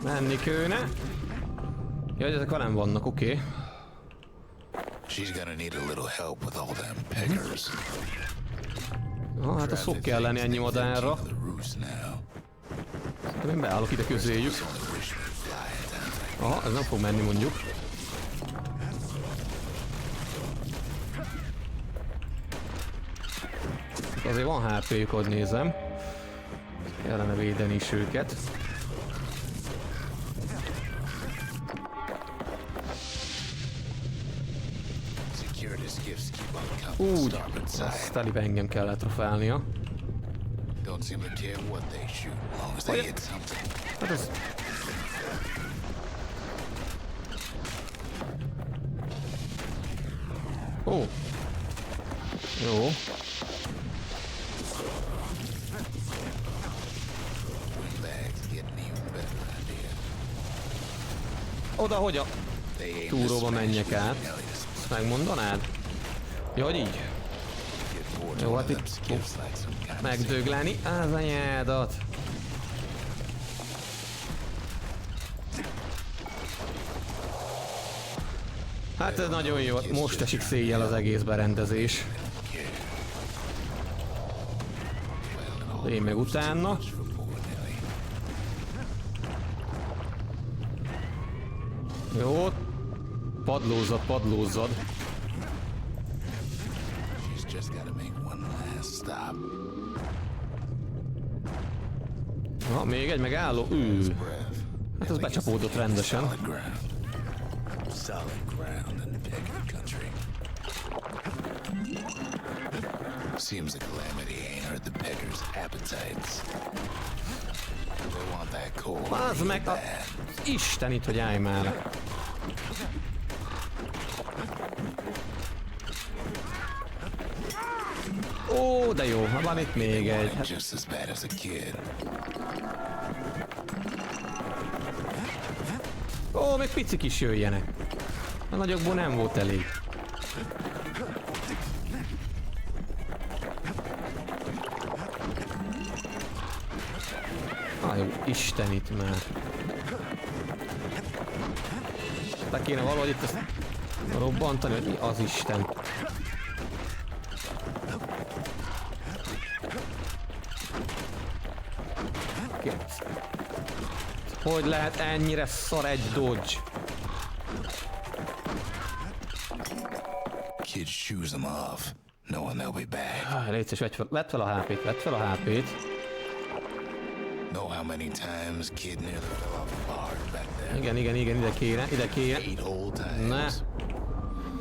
Menni kéne. Jaj, ezek velem vannak, oké. She's gonna need a little help with all them peggers. Hát a szok kell lenni ennyi madárra. Szerintem én beállok ide közéjük. Aha, ez nem fog menni mondjuk. Azért van HP-jük, hogy nézem. Kellene védeni is őket. Úgy, azt telibe engem kellett trofálnia. Hát ez... Ó. Jó. Oda, hogy a túróba menjek át? Ezt megmondanád? Ja, hogy így? Jó, hát itt megdögleni az anyádat. Hát ez nagyon jó, most esik széjjel az egész berendezés. Én meg utána. Jó, padlózzad, padlózzad. Na, még egy megálló. Hát ez becsapódott rendesen. Seems the calamity ain't hurt the peggers' appetites. They want that coal. Az meg a... Istenit, hogy állj már. Ó, de jó, ha van itt még egy. Hát... Just as bad as a kid. Ó, még picik is jöjjenek. A nagyokból nem volt elég. Jó, istenit már. Le kéne valahogy itt ezt robbantani, hogy mi az Isten. Hogy lehet ennyire szar egy dodge? Kids shoes them off, knowing they'll be back. Légy szíves, vedd fel a HP-t, vedd fel a HP-t. Know how many times kid nearly fell off the bar back there? Igen, ide kéne, ide kéne. 8 whole times. Ne.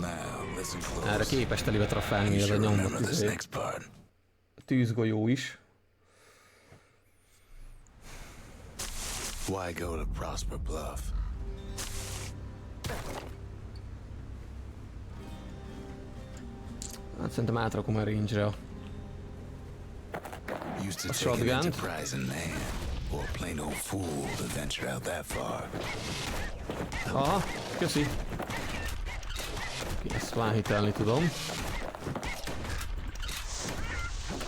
Now, listen close. Erre képes telibe trafálni ez a nyomot. Tűzgolyó is. Why go to Prosper Bluff? Hát szerintem átrakom a range-re. Used to take an enterprising man or a plain old fool to venture out that far. Aha, köszi. Ezt váhitelni tudom.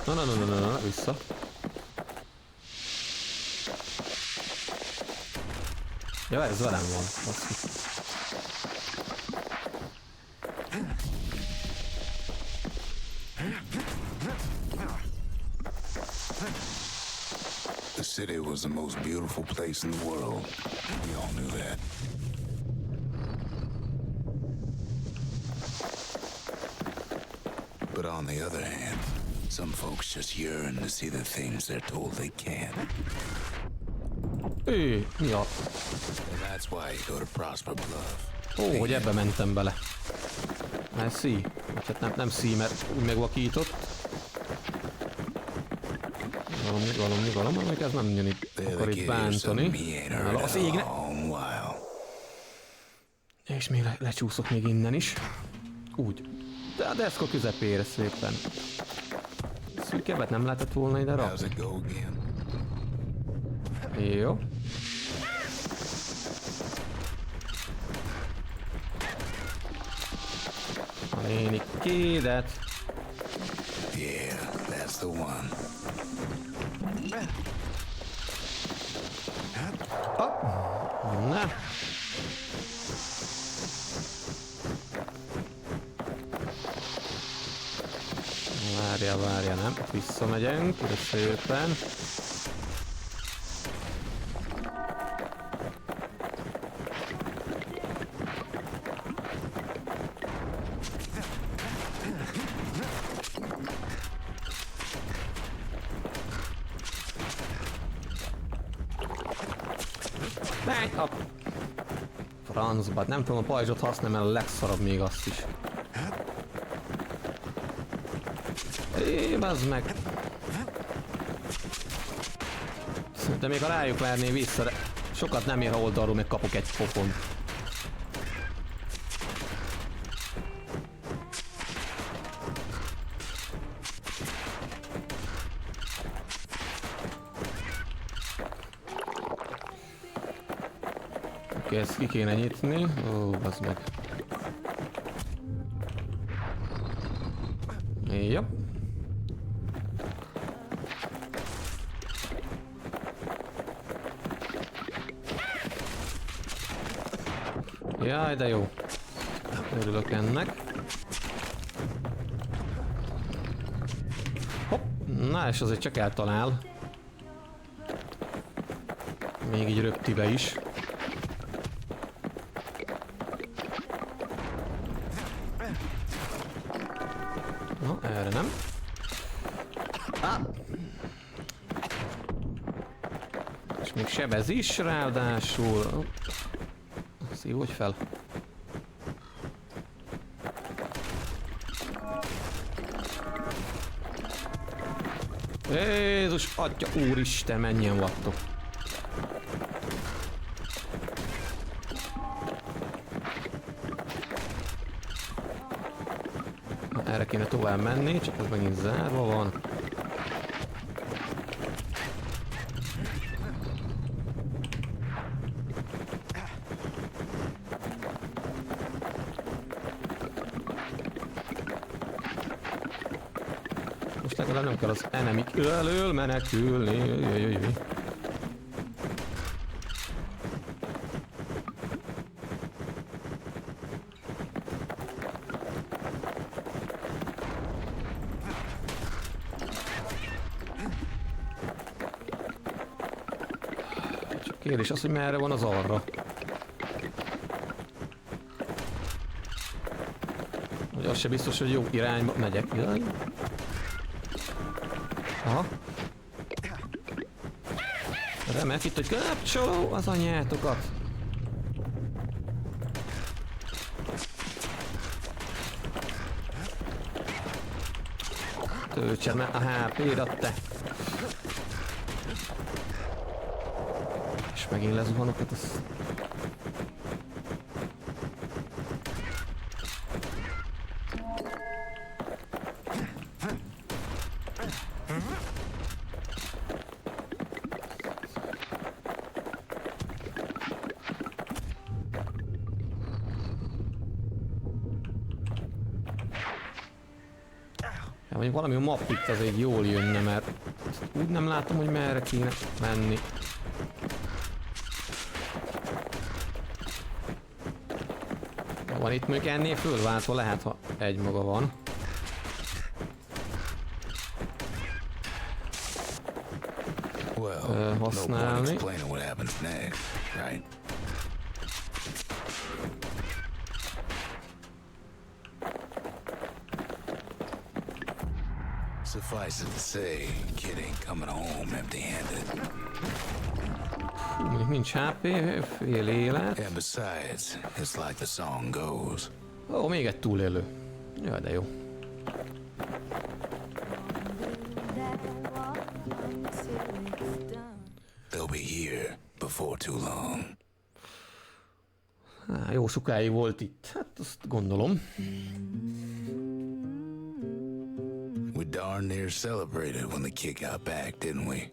Na, vissza. Ja, ez velem van. The city was the most beautiful place in the world. We all knew that. But on the other hand, some folks just yearn to see the things they're told they can't. Mi a... And that's why you go to Prosper Bluff. Ó, hogy ebbe mentem bele. Mert szí. Hát nem szí, mert úgy megvakított. Valami, amelyik ez nem jön itt. Akar itt bántani. Az égne. És még lecsúszok még innen is. Úgy. De a deszka közepére szépen. Szűkebbet nem lehetett volna ide rakni. Jó. A néni kédet. Yeah, that's the one. Na. Várja, nem. Visszamegyünk, ide szépen. A francba, nem tudom a pajzsot használni, mert a legszarabb még azt is. Bazd meg! De még ha rájuk verné vissza, de sokat nem ér, ha oldalról meg kapok egy pofon. Ezt ki kéne nyitni. Ó, bazd meg. Jó. Jaj, de jó. Örülök ennek. Hopp. Na, és azért csak eltalál. Még így röptibe is. Na, erre nem. És még sebez is ráadásul. Szívódj fel. Jézus, atya, úristen, mennyien vagytok. Erre kéne tovább menni, csak ez megint zárva van. Most legalább nem kell az enemik elől menekülni. Kérdés az, hogy merre van az arra. Hogy az se biztos, hogy jó irányba megyek. Jaj. Aha. Remek itt, hogy kapcsoló az anyátokat. Töltsed meg a HP-dat, te! És megint lezuhanok, hát az... Mondjuk valami a map itt azért jól jönne, mert úgy nem látom, hogy merre kéne menni. Van itt mondjuk ennél fölváltva lehet, ha egy maga van. Használni. Suffice it to say, kid ain't coming home empty-handed. Mondjuk nincs HP, fél élet. And besides, it's like the song goes. Ó, még egy túlélő. Jaj, de jó. They'll be here before too long. Há, jó sokáig volt itt. Hát azt gondolom. We darn near celebrated when the kid got back, didn't we?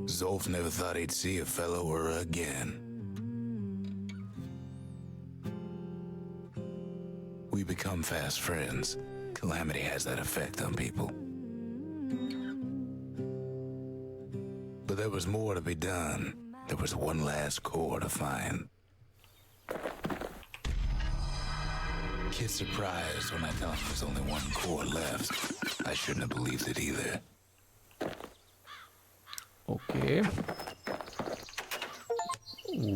Zolf never thought he'd see a fellow or again. We become fast friends. Calamity has that effect on people. But there was more to be done. There was one last core to find. Kid's surprised when I tell him there's only one core left. I shouldn't have believed it either. Oké.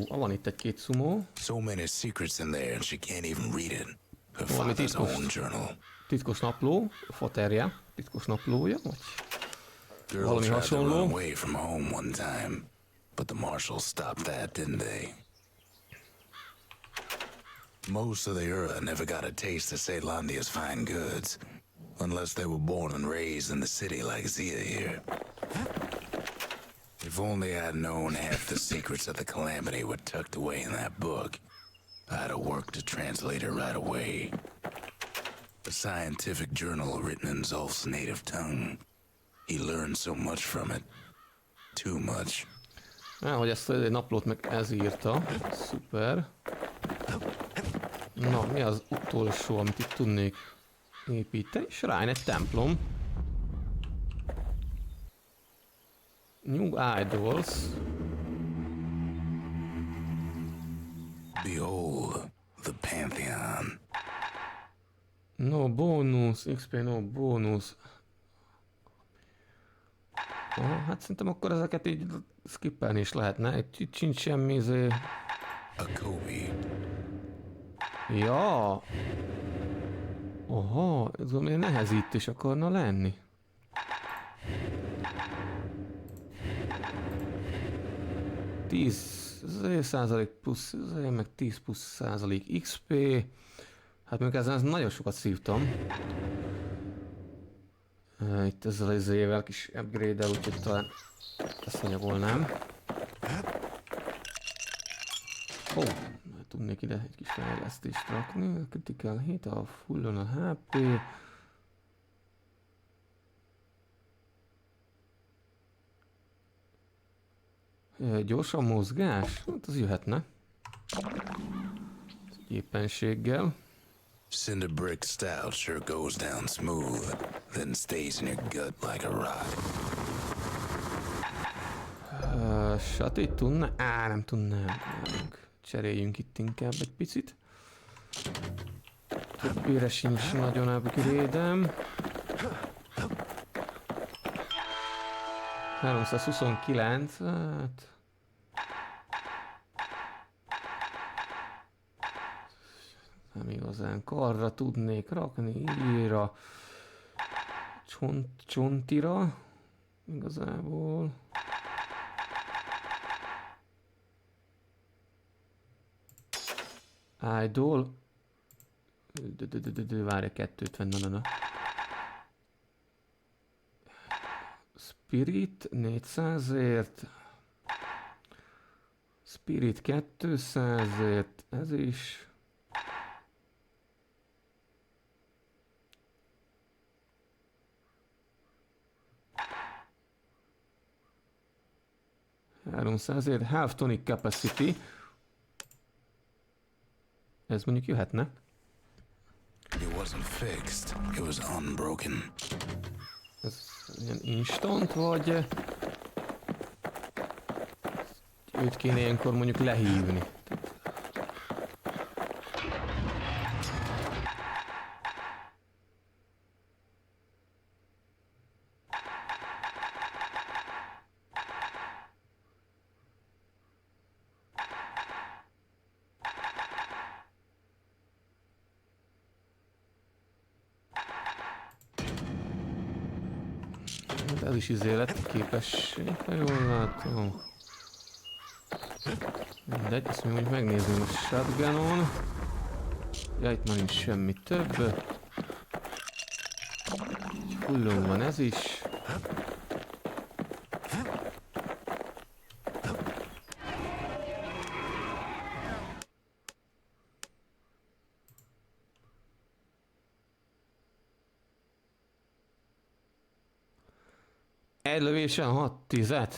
Van itt egy-két szumó. So many secrets in there and she can't even read it. Her father's own journal. Titkos napló, faterja, titkos naplója, vagy Girl valami tried to run hasonló. away from home one time, but the marshals stopped that, didn't they? Most of the Ura never got a taste of Ceylondia's fine goods, unless they were born and raised in the city like Zia here. If only I'd known half the secrets of the Calamity were tucked away in that book, I'd have worked to translate it right away. A scientific journal written in Zolf's native tongue. He learned so much from it. Too much. Hogy ezt a naplót meg ez írta. Szuper. Na, mi az utolsó, amit itt tudnék építeni? Shrine, egy templom. New Idols. Behold, the Pantheon. No bonus, XP no bonus. Hát szerintem akkor ezeket így skippelni is lehetne. Itt sincs semmi izé. A Kobe. Ja. Aha, ez valami nehezítés akarna lenni. %10 plusz, meg 10 plusz százalék XP. Hát még ezen nagyon sokat szívtam. Itt ezzel az évvel kis upgrade-el, úgyhogy talán ezt anyagolnám. Ó, tudnék ide egy kis fejlesztést rakni. A critical hit, a fullon a HP. Gyorsan mozgás? Hát az jöhetne. Éppenséggel. Cinder brick stout sure goes down smooth, then stays in your gut like a rock. Satét tudna? Nem tudnám. Cseréljünk itt inkább egy picit. Többére sincs nagyon upgrade-em. 329, hát... Nem igazán. Karra tudnék rakni, íra, csontira, igazából. Idol. Várj, 250, na. Spirit 400-ért. Spirit 200-ért, ez is. $300-ért, half tonic capacity. Ez mondjuk jöhetne. It wasn't fixed, it was unbroken. Ez ilyen instant, vagy őt kéne ilyenkor mondjuk lehívni. Ez is izéleti képesség, ha jól látom. Mindegy, ezt még mondjuk megnézzük a shotgunon. Ja, itt már nincs semmi több. Hullón van ez is. Egy lövésen 6-10-et.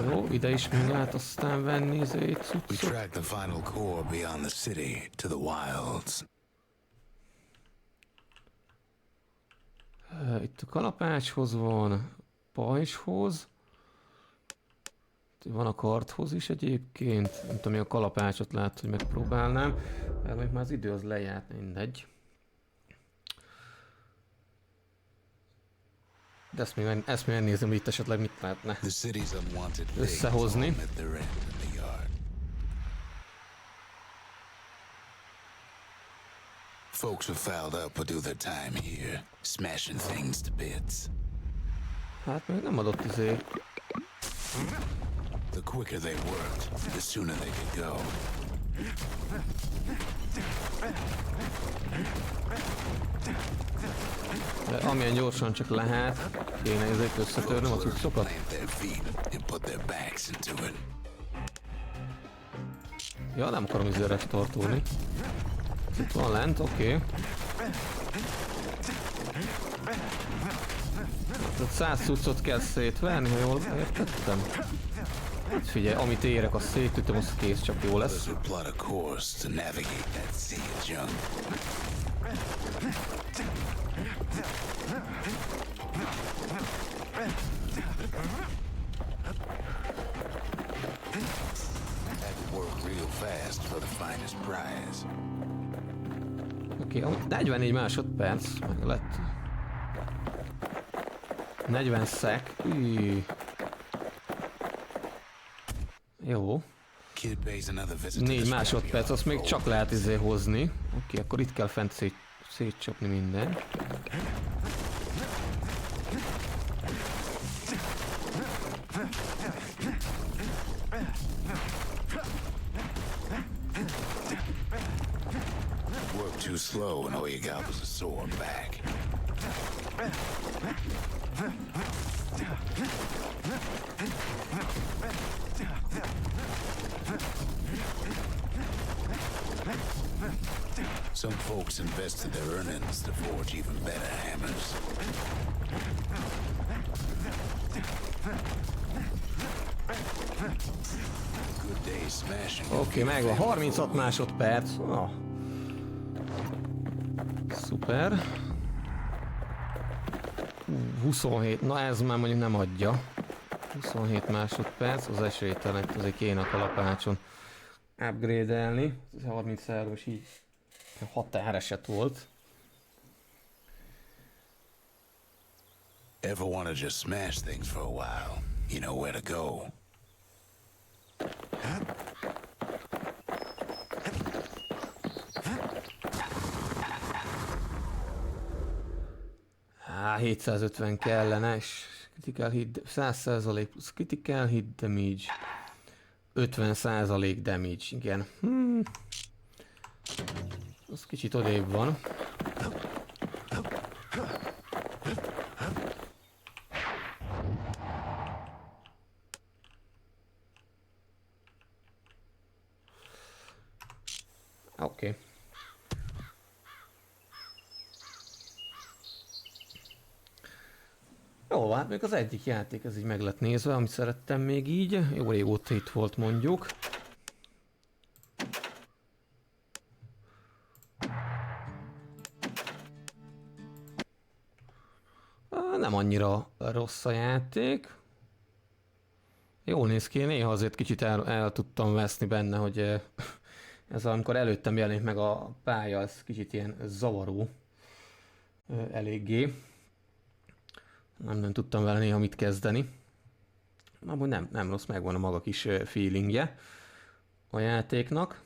Jó, ide is még lehet aztán venni izét cuccot. We tracked the final core beyond the city to the wilds. Itt a kalapácshoz van, pajzshoz. Van a karthoz is egyébként. Nem tudom, a kalapácsot lehet, hogy megpróbálnám. Mert már az idő az lejárt, mindegy. De ezt még megnézem, hogy itt esetleg mit lehetne összehozni. Folks who fouled up would do their time here, smashing things to bits. Hát még nem adott izé. The quicker they worked, the sooner they could go. De amilyen gyorsan csak lehet, kéne ezért összetörnöm a cuccokat. Ja, nem akarom izére tartulni. Itt van lent, oké. Tehát 100 cuccot kell szétverni, ha jól értettem. Hát figyelj, amit érek, azt szétütöm, az kész, csak jó lesz. Oké, 44 másodperc, meg lett. 40 szek. Jó. 4 másodperc, azt még csak lehet izé hozni. Oké, akkor itt kell fent szétcsapni minden. Work too slow and all you got was a sore back. Some folks invested their earnings to forge even better hammers. Good day smashing. Oké, megvan. 36 másodperc. Oh. Szuper. 27, na ez már mondjuk nem adja. 27 másodperc, az esélytelen, azért kéne a kalapácson upgrade-elni. Ez 33-as így határeset volt. Ever wanna just smash things for a while? You know where to go. Á, 750 kellene, és critical hit, 100% plusz critical hit damage, 50% damage, igen. Az kicsit odébb van. Oké. Jó, hát még az egyik játék, ez így meg lett nézve, amit szerettem még így. Jó régóta itt volt mondjuk. Nem annyira rossz a játék. Jól néz ki, néha azért kicsit el tudtam veszni benne, hogy ez amikor előttem jelent meg a pálya, ez kicsit ilyen zavaró. Eléggé. Nem tudtam vele néha mit kezdeni. Amúgy nem rossz, megvan a maga kis feelingje a játéknak.